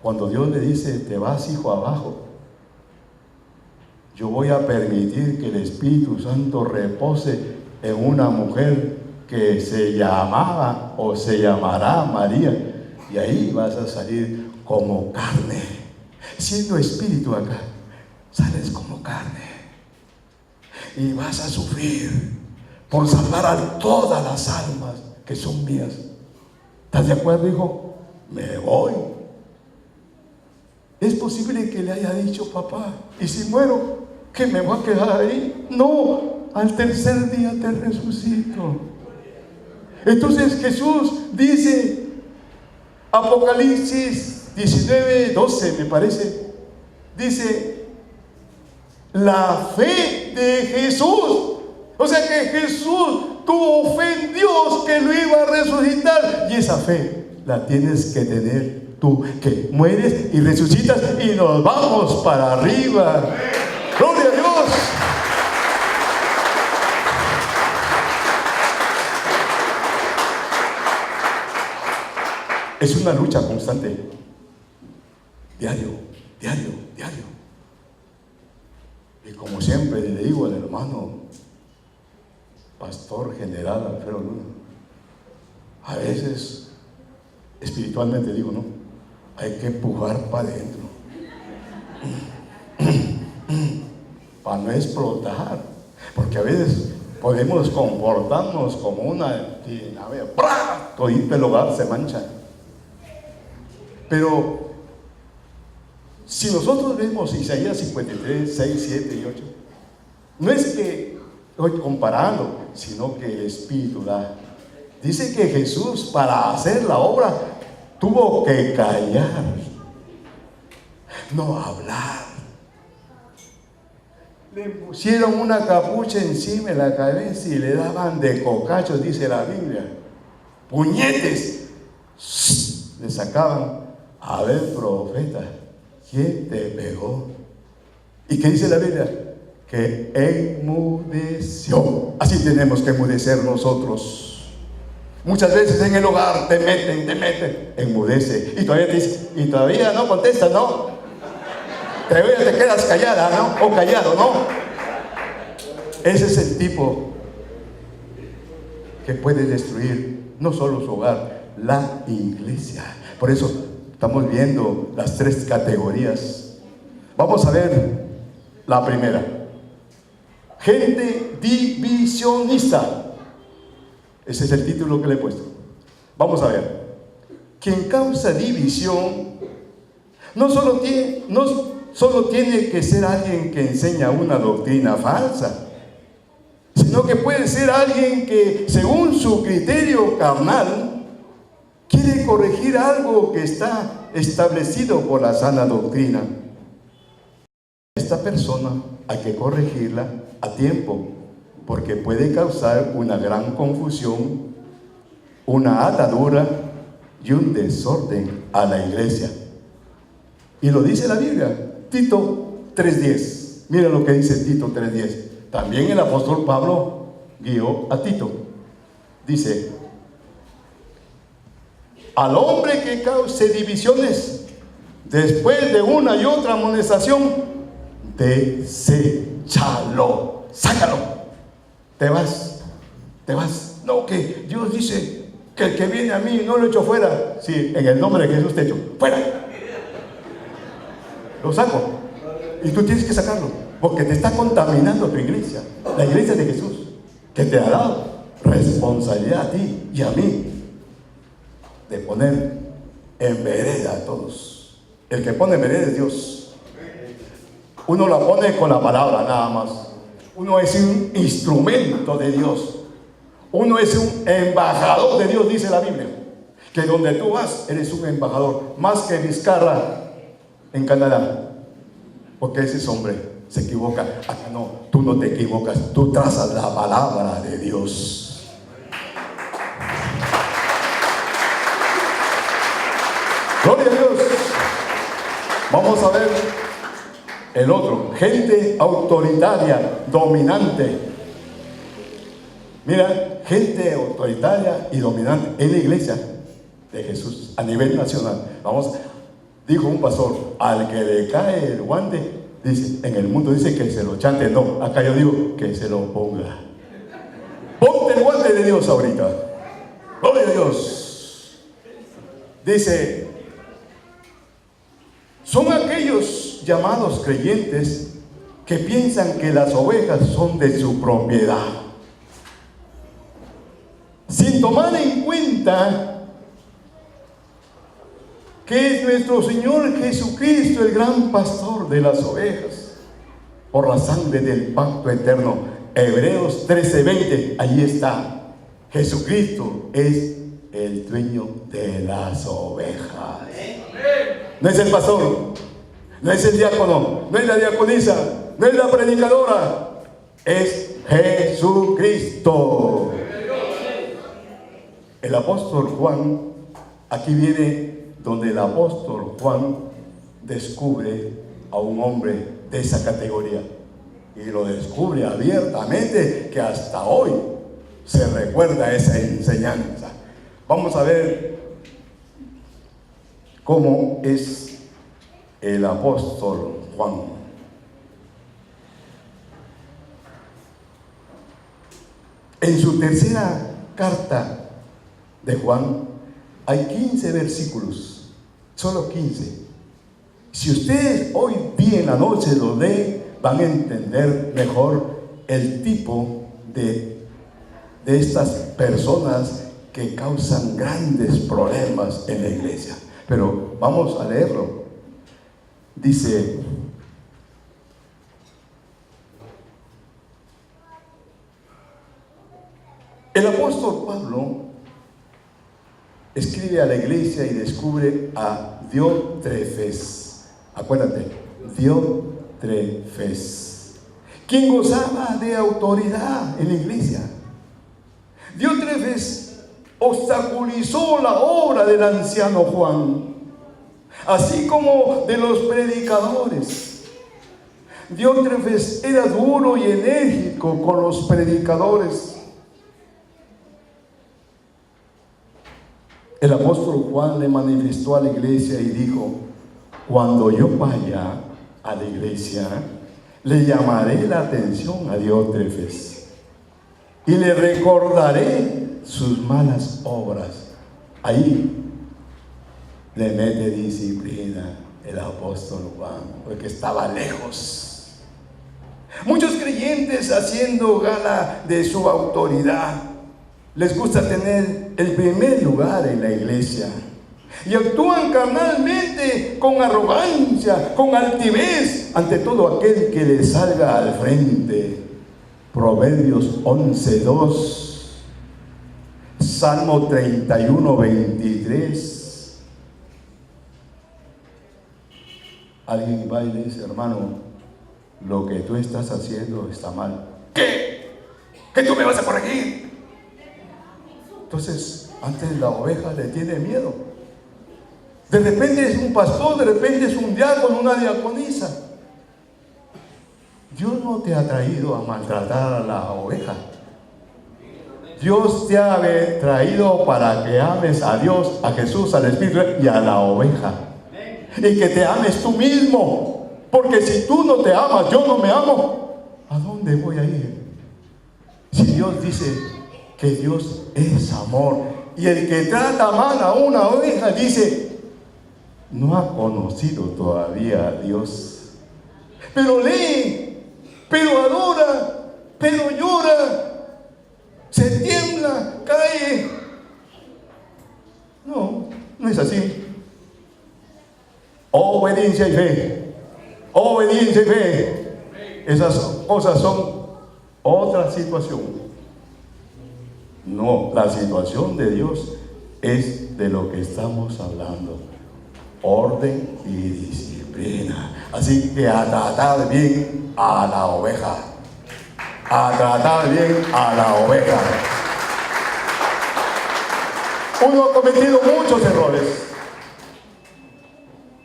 Speaker 2: cuando Dios le dice: te vas, hijo, abajo, yo voy a permitir que el Espíritu Santo repose en una mujer que se llamaba o se llamará María, y ahí vas a salir como carne, siendo espíritu acá, sales como carne, y vas a sufrir por salvar a todas las almas que son mías. ¿Estás de acuerdo, hijo? Me voy. Es posible que le haya dicho: papá, ¿y si muero, que me voy a quedar ahí? No, al tercer día te resucito. Entonces Jesús dice, Apocalipsis 19:12 me parece, dice: la fe de Jesús. O sea que Jesús tuvo fe en Dios que lo iba a resucitar, y esa fe la tienes que tener tú, que mueres y resucitas y nos vamos para arriba. ¡Gloria a Dios! Es una lucha constante, diario. Y como siempre le digo al hermano pastor general Alfredo Luna, a veces espiritualmente digo, no, hay que empujar para adentro para no explotar, porque a veces podemos comportarnos como una nave, todito el hogar se mancha. Pero si nosotros vemos Isaías 53, 6, 7 y 8, no es que estoy comparando, sino que el Espíritu da. Dice que Jesús, para hacer la obra, tuvo que callar, no hablar. Le pusieron una capucha encima de la cabeza y le daban de cocachos, dice la Biblia, puñetes, le sacaban. A ver, profeta, ¿quién te pegó? ¿Y qué dice la Biblia? que enmudeció. Así tenemos que enmudecer nosotros. Muchas veces en el hogar te meten, enmudece. Y todavía te dice, y todavía no contestas, ¿no? Todavía te quedas callada, ¿no? O callado, ¿no? Ese es el tipo que puede destruir no solo su hogar, la iglesia. Por eso estamos viendo las tres categorías. Vamos a ver la primera. Gente divisionista. Ese es el título que le he puesto. Vamos a ver. Quien causa división no solo tiene que ser alguien que enseña una doctrina falsa, sino que puede ser alguien que, según su criterio carnal, quiere corregir algo que está establecido por la sana doctrina. Esta persona hay que corregirla a tiempo, porque puede causar una gran confusión, una atadura y un desorden a la iglesia. Y lo dice la Biblia, Tito 3:10. Mira lo que dice Tito 3:10. También el apóstol Pablo guió a Tito. Dice: al hombre que cause divisiones, después de una y otra amonestación, deséchalo, sácalo. Te vas. No, que Dios dice que el que viene a mí no lo echo fuera. Sí, en el nombre de Jesús te echo fuera. Lo saco. Y tú tienes que sacarlo, porque te está contaminando tu iglesia, la iglesia de Jesús, que te ha dado responsabilidad a ti y a mí de poner en vereda a todos. El que pone en vereda es Dios. Uno la pone con la palabra nada más. Uno es un instrumento de Dios. Uno es un embajador de Dios, dice la Biblia. Que donde tú vas, eres un embajador. Más que Vizcarra en Canadá. Porque ese hombre se equivoca. Acá no, tú no te equivocas. Tú trazas la palabra de Dios. Gloria a Dios. Vamos a ver el otro. Gente autoritaria, dominante. Mira, gente autoritaria y dominante en la iglesia de Jesús a nivel nacional. Dijo un pastor, al que le cae el guante, dice, en el mundo dice que se lo chante. No, acá yo digo que se lo ponga. Ponte el guante de Dios ahorita. Gloria a Dios. Dice, son aquellos llamados creyentes que piensan que las ovejas son de su propiedad, sin tomar en cuenta que es nuestro Señor Jesucristo el gran pastor de las ovejas, por la sangre del pacto eterno. Hebreos 13:20, ahí está. Jesucristo es el dueño de las ovejas. No es el pastor, no es el diácono, no es la diaconisa, no es la predicadora, es Jesucristo. El apóstol Juan, aquí viene donde el apóstol Juan descubre a un hombre de esa categoría, y lo descubre abiertamente, que hasta hoy se recuerda esa enseñanza. Vamos a ver cómo es el apóstol Juan. En su tercera carta de Juan hay 15 versículos, solo 15. Si ustedes hoy día en la noche lo leen, van a entender mejor el tipo de estas personas que causan grandes problemas en la iglesia. Pero vamos a leerlo. Dice: el apóstol Pablo escribe a la iglesia y descubre a Diótrefes. Acuérdate, Diótrefes, quien gozaba de autoridad en la iglesia. Diótrefes obstaculizó la obra del anciano Juan, así como de los predicadores. Diótrefes era duro y enérgico con los predicadores. El apóstol Juan le manifestó a la iglesia y dijo: cuando yo vaya a la iglesia, le llamaré la atención a Diótrefes y le recordaré sus malas obras. Ahí le mete disciplina el apóstol Juan, porque estaba lejos. Muchos creyentes, haciendo gala de su autoridad, les gusta tener el primer lugar en la iglesia y actúan carnalmente, con arrogancia, con altivez, ante todo aquel que les salga al frente. Proverbios 11:2, Salmo 31:23. Alguien va y le dice: hermano, lo que tú estás haciendo está mal. ¿Qué? ¿Qué tú me vas a corregir? Entonces, antes la oveja le tiene miedo. De repente es un pastor, de repente es un diácono, una diaconisa. Dios no te ha traído a maltratar a la oveja. Dios te ha traído para que ames a Dios, a Jesús, al Espíritu y a la oveja. Y que te ames tú mismo. Porque si tú no te amas, yo no me amo, ¿a dónde voy a ir? Si Dios dice que Dios es amor, y el que trata mal a una oveja dice: no ha conocido todavía a Dios. Pero lee, pero adora, pero llora, se tiembla, cae. No, no es así. Obediencia y fe. Obediencia y fe. Esas cosas son otra situación. No, la situación de Dios es de lo que estamos hablando: orden y disciplina. Así que a tratar bien a la oveja. A tratar bien a la oveja. Uno ha cometido muchos errores,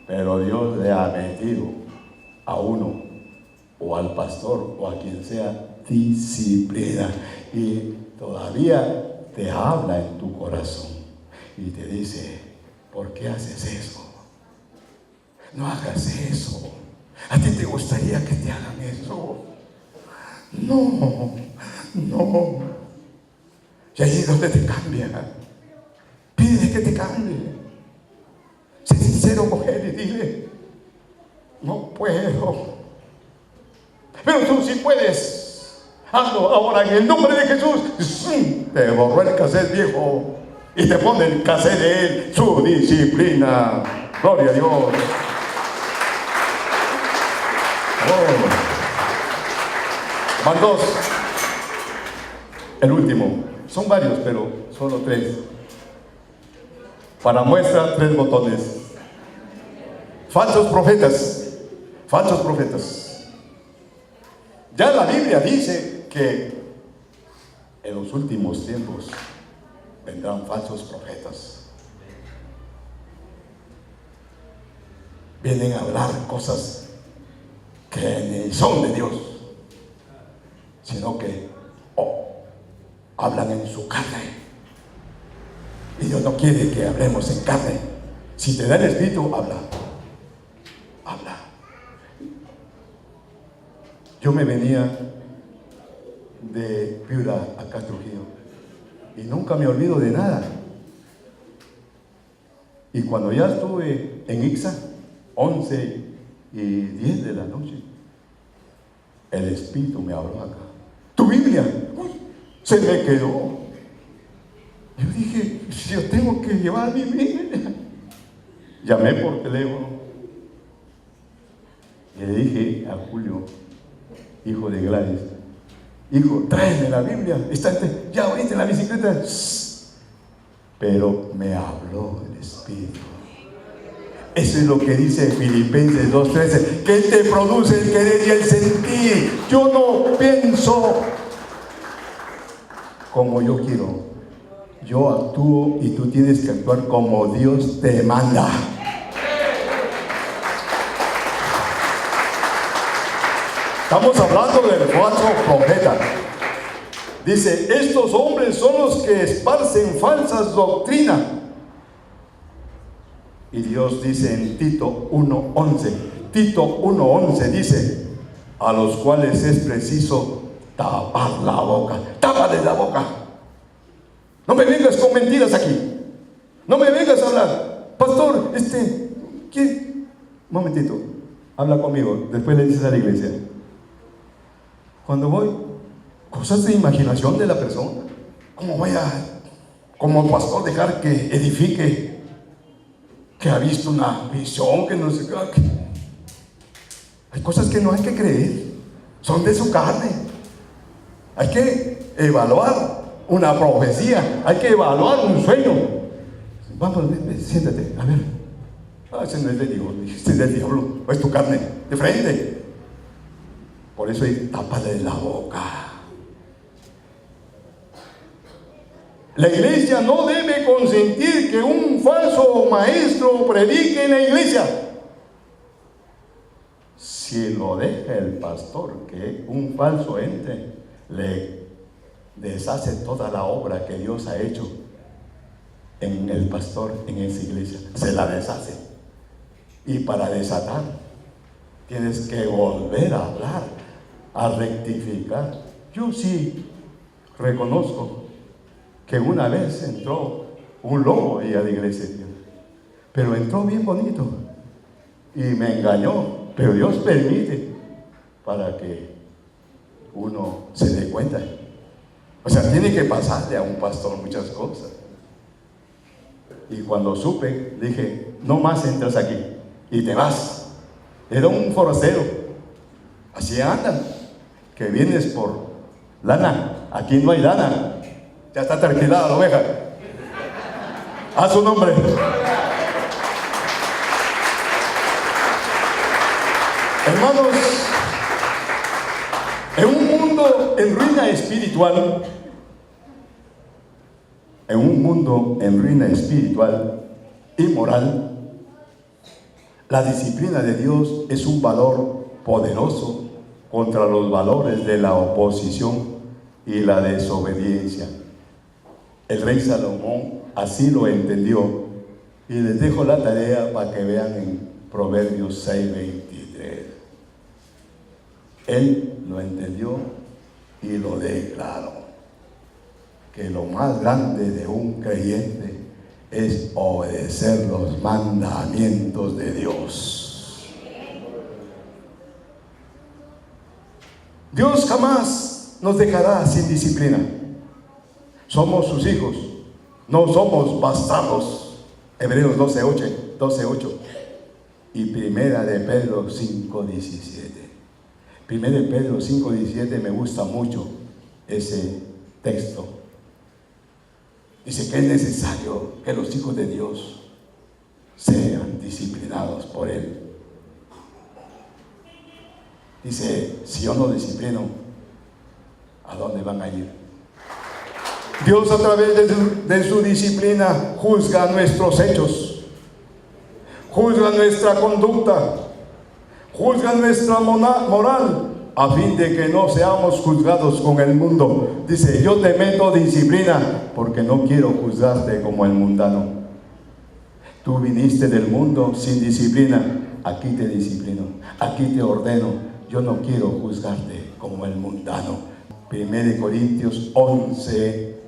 Speaker 2: pero Dios le ha metido a uno, o al pastor, o a quien sea, disciplina. Y todavía te habla en tu corazón y te dice: ¿por qué haces eso? No hagas eso. ¿A ti te gustaría que te hagan eso? No, no. Y ahí es donde te cambia. Pide que te cambie. Sé sincero con él y dile: no puedo. Pero tú sí puedes. Hazlo ahora en el nombre de Jesús. Te borró el cassette viejo y te pone el cassette de él, su disciplina. Gloria a Dios. Van dos. El último. Son varios, pero solo tres. Para muestra, 3 botones. Falsos profetas. Falsos profetas. Ya la Biblia dice que en los últimos tiempos vendrán falsos profetas. Vienen a hablar cosas que ni son de Dios, sino que hablan en su carne. Y Dios no quiere que hablemos en carne. Si te da el Espíritu, habla. Habla. Yo me venía de Piura acá a Trujillo y nunca me olvido de nada. Y cuando ya estuve en Ixa, 11:10 de la noche, el Espíritu me habló acá. Tu Biblia, se me quedó. Yo dije: yo tengo que llevar mi Biblia. Llamé por teléfono y le dije a Julio, hijo de Gladys: hijo, tráeme la Biblia. Está ya ahorita en la bicicleta. Pero me habló el Espíritu. Eso es lo que dice Filipenses 2:13, que Él te produce el querer y el sentir. Yo no pienso como yo quiero, yo actúo y tú tienes que actuar como Dios te manda. Estamos hablando del falso profeta. Dice, estos hombres son los que esparcen falsas doctrinas. Y Dios dice en Tito 1:11, Tito 1:11 dice, a los cuales es preciso tapar la boca. Tápale la boca. No me vengas con mentiras aquí. No me vengas a hablar. Pastor, ¿quién? Un momentito, habla conmigo, después le dices a la iglesia. Cuando voy, cosas de imaginación de la persona. ¿Cómo voy a, como pastor, dejar que edifique? Que ha visto una visión, que no sé qué. Hay cosas que no hay que creer, son de su carne. Hay que evaluar una profecía, hay que evaluar un sueño. Vamos, siéntate, a ver. Ese no es de Dios, ese es del diablo, o es tu carne, de frente. Por eso hay tápale la boca. La iglesia no debe consentir que un falso maestro predique en la iglesia. Si lo deja el pastor, que un falso ente le deshace toda la obra que Dios ha hecho en el pastor, en esa iglesia, se la deshace. Y para desatar, tienes que volver a hablar, a rectificar. Yo sí reconozco que una vez entró un lobo ahí a la iglesia, pero entró bien bonito y me engañó, pero Dios permite para que uno se dé cuenta. O sea, tiene que pasarle a un pastor muchas cosas. Y cuando supe, dije, no más entras aquí y te vas. Era un forastero. Así andan, que vienes por lana. Aquí no hay lana. Ya está tranquilada la oveja. A su nombre. Hermanos, en un mundo en ruina espiritual, y moral, la disciplina de Dios es un valor poderoso contra los valores de la oposición y la desobediencia. El rey Salomón así lo entendió, y les dejo la tarea para que vean en Proverbios 6:23. Él lo entendió y lo declaró, que lo más grande de un creyente es obedecer los mandamientos de Dios. Dios jamás nos dejará sin disciplina. Somos sus hijos, no somos bastardos. Hebreos 12:8 y Primera de Pedro 5:17. Primera de Pedro 5:17 me gusta mucho ese texto. Dice que es necesario que los hijos de Dios sean disciplinados por Él. Dice, si yo no disciplino, ¿a dónde van a ir? Dios a través de su disciplina juzga nuestros hechos, juzga nuestra conducta, juzga nuestra moral, a fin de que no seamos juzgados con el mundo. Dice, yo te meto disciplina porque no quiero juzgarte como el mundano. Tú viniste del mundo sin disciplina, aquí te disciplino, aquí te ordeno. Yo no quiero juzgarte como el mundano. 1 Corintios 11,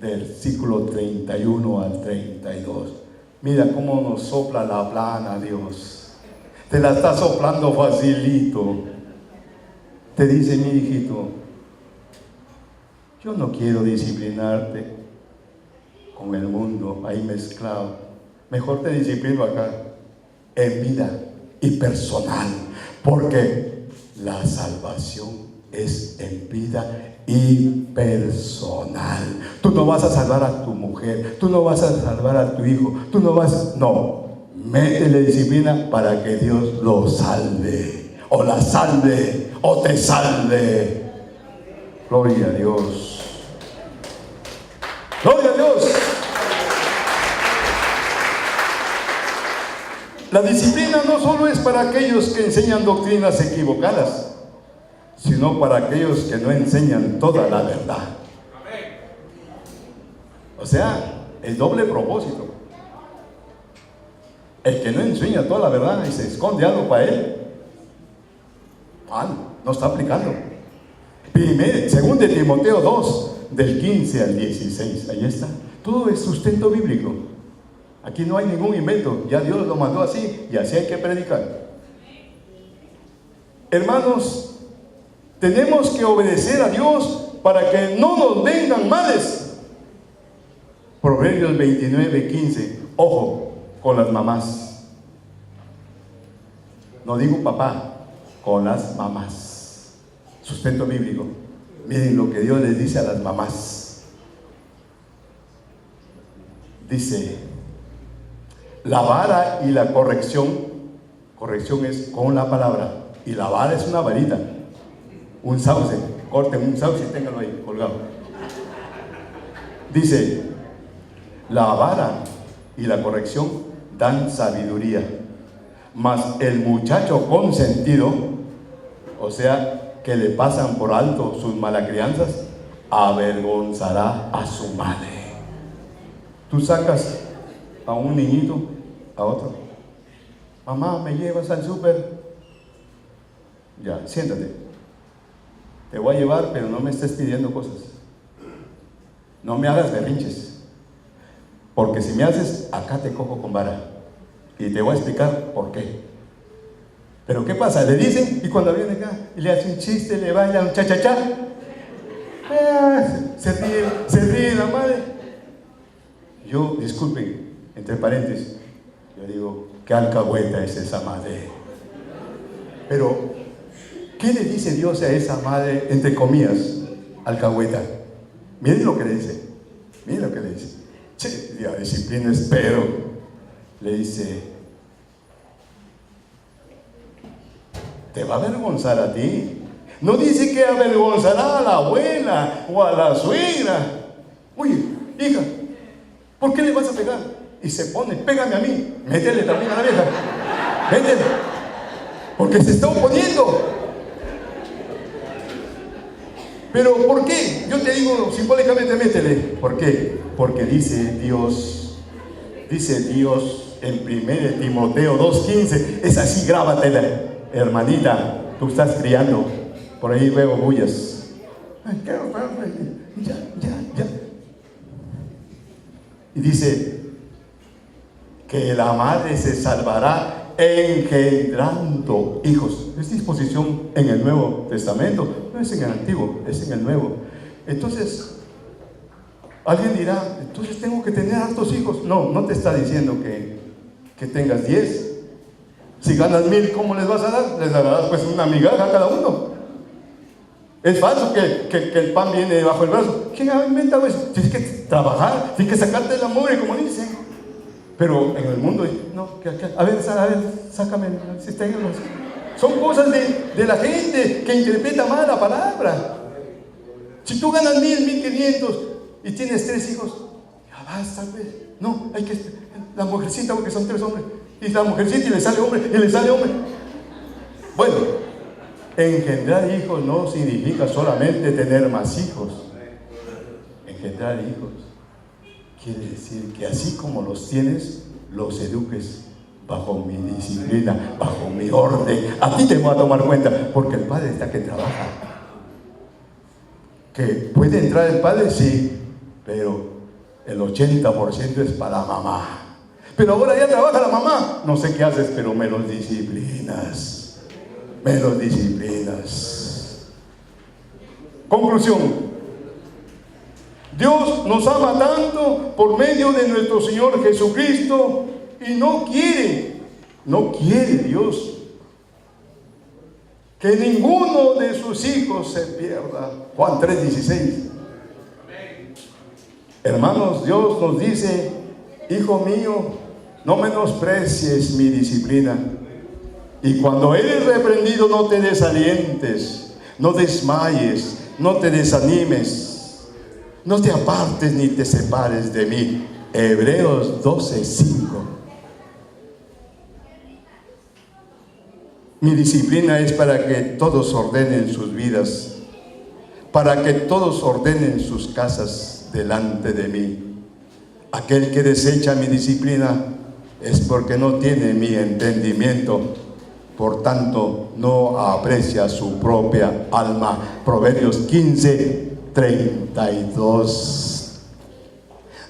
Speaker 2: versículo 31 al 32. Mira cómo nos sopla la plana Dios. Te la está soplando facilito. Te dice, mi hijito, yo no quiero disciplinarte con el mundo ahí mezclado. Mejor te disciplino acá, en vida y personal, porque la salvación es en vida y personal. Tú no vas a salvar a tu mujer, tú no vas a salvar a tu hijo, tú no vas, no. Métele disciplina para que Dios lo salve, o la salve, o te salve. Gloria a Dios. Gloria a Dios. La disciplina no solo es para aquellos que enseñan doctrinas equivocadas. sino para aquellos que no enseñan toda la verdad. O sea, el doble propósito. El que no enseña toda la verdad y se esconde algo para él, no está aplicando. Segundo de Timoteo 2, del 15 al 16, ahí está. Todo es sustento bíblico. Aquí no hay ningún invento, ya Dios lo mandó así y así hay que predicar. Hermanos, tenemos que obedecer a Dios para que no nos vengan males. Proverbios 29, 15. Ojo con las mamás. No digo papá, con las mamás. Sustento bíblico. Miren lo que Dios les dice a las mamás. Dice, la vara y la corrección es con la palabra, y la vara es una varita, un sauce, corten un sauce y ténganlo ahí colgado. Dice, la vara y la corrección dan sabiduría, mas el muchacho consentido, o sea, que le pasan por alto sus malacrianzas, avergonzará a su madre. Tú sacas a un niñito, a otro, mamá, ¿me llevas al súper? Ya, siéntate. Te voy a llevar, pero no me estés pidiendo cosas. No me hagas berrinches. Porque si me haces, acá te cojo con vara. Y te voy a explicar por qué. Pero ¿qué pasa? Le dicen, y cuando viene acá, y le hace un chiste, le baila un cha-cha-cha. Se ríe la madre. Yo, disculpen, entre paréntesis, yo digo, ¿qué alcahueta es esa madre? Pero, ¿qué le dice Dios a esa madre, entre comillas, alcahueta? Miren lo que le dice. Miren lo que le dice. Che, Dios, disciplina espero. Le dice, te va a avergonzar a ti. No dice que avergonzará a la abuela o a la suegra. Oye, hija, ¿por qué le vas a pegar? Y se pone, pégame a mí, métele también a la vieja, métele, porque se está oponiendo. Pero ¿por qué? Yo te digo simbólicamente, métele. ¿Por qué? Porque dice Dios en 1 Timoteo 2:15, es así, grábatela, hermanita, tú estás criando, por ahí veo bullas. Ya. Y dice que la madre se salvará engendrando hijos. Es disposición en el Nuevo Testamento, no es en el Antiguo, es en el Nuevo. Entonces, alguien dirá, entonces tengo que tener hartos hijos. No te está diciendo que tengas 10. Si ganas 1000, ¿cómo les vas a dar? Les darás pues una migaja a cada uno. Es falso que el pan viene debajo del brazo. ¿Quién ha inventado eso? Tienes que trabajar, tienes que sacarte de la mugre, como dicen. Pero en el mundo, no, a ver, sácame el sistema. Son cosas de la gente que interpreta mal la palabra. Si tú ganas 1000, 1500 y tienes 3 hijos, ya basta, pues. No, hay que, la mujercita, porque son 3 hombres, y la mujercita y le sale hombre, Bueno, engendrar hijos no significa solamente tener más hijos. Engendrar hijos quiere decir que así como los tienes, los eduques bajo mi disciplina, bajo mi orden. A ti te voy a tomar cuenta, porque el padre está que trabaja. Que puede entrar el padre, sí, pero el 80% es para la mamá. Pero ahora ya trabaja la mamá, no sé qué haces, pero me los disciplinas. Conclusión. Dios nos ama tanto por medio de nuestro Señor Jesucristo y no quiere Dios que ninguno de sus hijos se pierda. Juan 3:16. Hermanos, Dios nos dice, hijo mío, no menosprecies mi disciplina. Y cuando eres reprendido, no te desalientes, no desmayes, no te desanimes, no te apartes ni te separes de mí. Hebreos 12:5. Mi disciplina es para que todos ordenen sus vidas, para que todos ordenen sus casas delante de mí. Aquel que desecha mi disciplina es porque no tiene mi entendimiento, por tanto no aprecia su propia alma. Proverbios 15:32.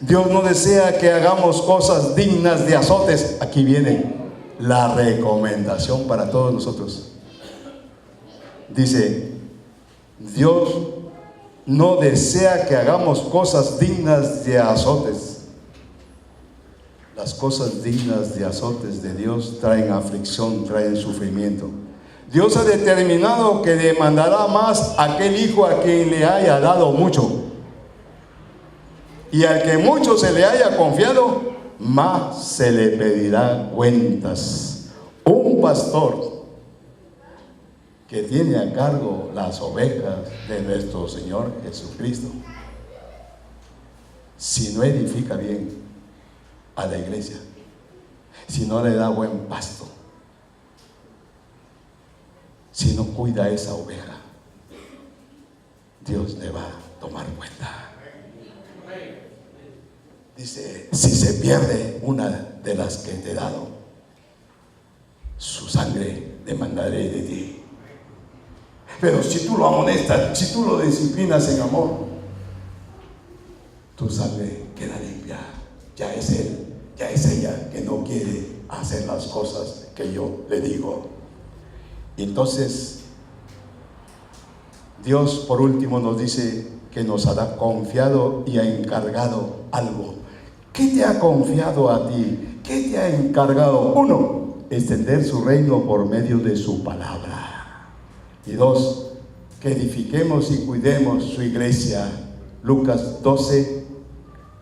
Speaker 2: Dios no desea que hagamos cosas dignas de azotes. Aquí viene la recomendación para todos nosotros. Dice, Dios no desea que hagamos cosas dignas de azotes. Las cosas dignas de azotes de Dios traen aflicción, traen sufrimiento. Dios ha determinado que demandará más a aquel hijo a quien le haya dado mucho. Y al que mucho se le haya confiado, más se le pedirá cuentas. Un pastor que tiene a cargo las ovejas de nuestro Señor Jesucristo, si no edifica bien a la iglesia, si no le da buen pasto, si no cuida a esa oveja, Dios le va a tomar cuenta. Dice, si se pierde una de las que te he dado, su sangre demandaré de ti. Pero si tú lo amonestas, si tú lo disciplinas en amor, tu sangre queda limpia. Ya es él, ya es ella que no quiere hacer las cosas que yo le digo. Y entonces Dios por último nos dice que nos ha confiado y ha encargado algo. ¿Qué te ha confiado a ti? ¿Qué te ha encargado? 1, extender su reino por medio de su palabra. Y 2, que edifiquemos y cuidemos su iglesia. Lucas 12,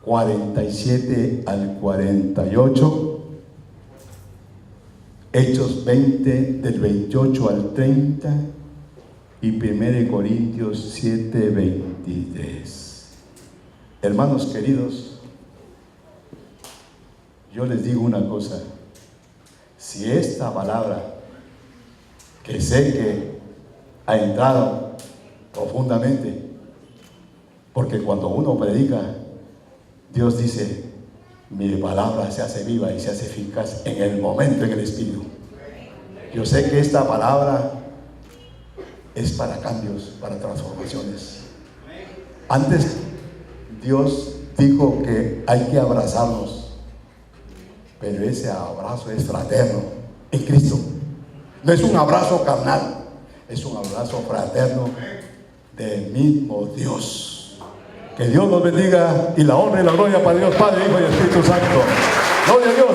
Speaker 2: 47 al 48. Hechos 20, del 28 al 30. Y 1 Corintios 7, 23. Hermanos queridos, yo les digo una cosa. Si esta palabra, que sé que ha entrado profundamente, porque cuando uno predica, Dios dice, mi palabra se hace viva y se hace eficaz en el momento, en el espíritu. Yo sé que esta palabra es para cambios, para transformaciones. Antes Dios dijo que hay que abrazarnos, pero ese abrazo es fraterno en Cristo. No es un abrazo carnal, es un abrazo fraterno del mismo Dios. Que Dios nos bendiga, y la honra y la gloria para Dios Padre, Hijo y Espíritu Santo. Gloria a Dios.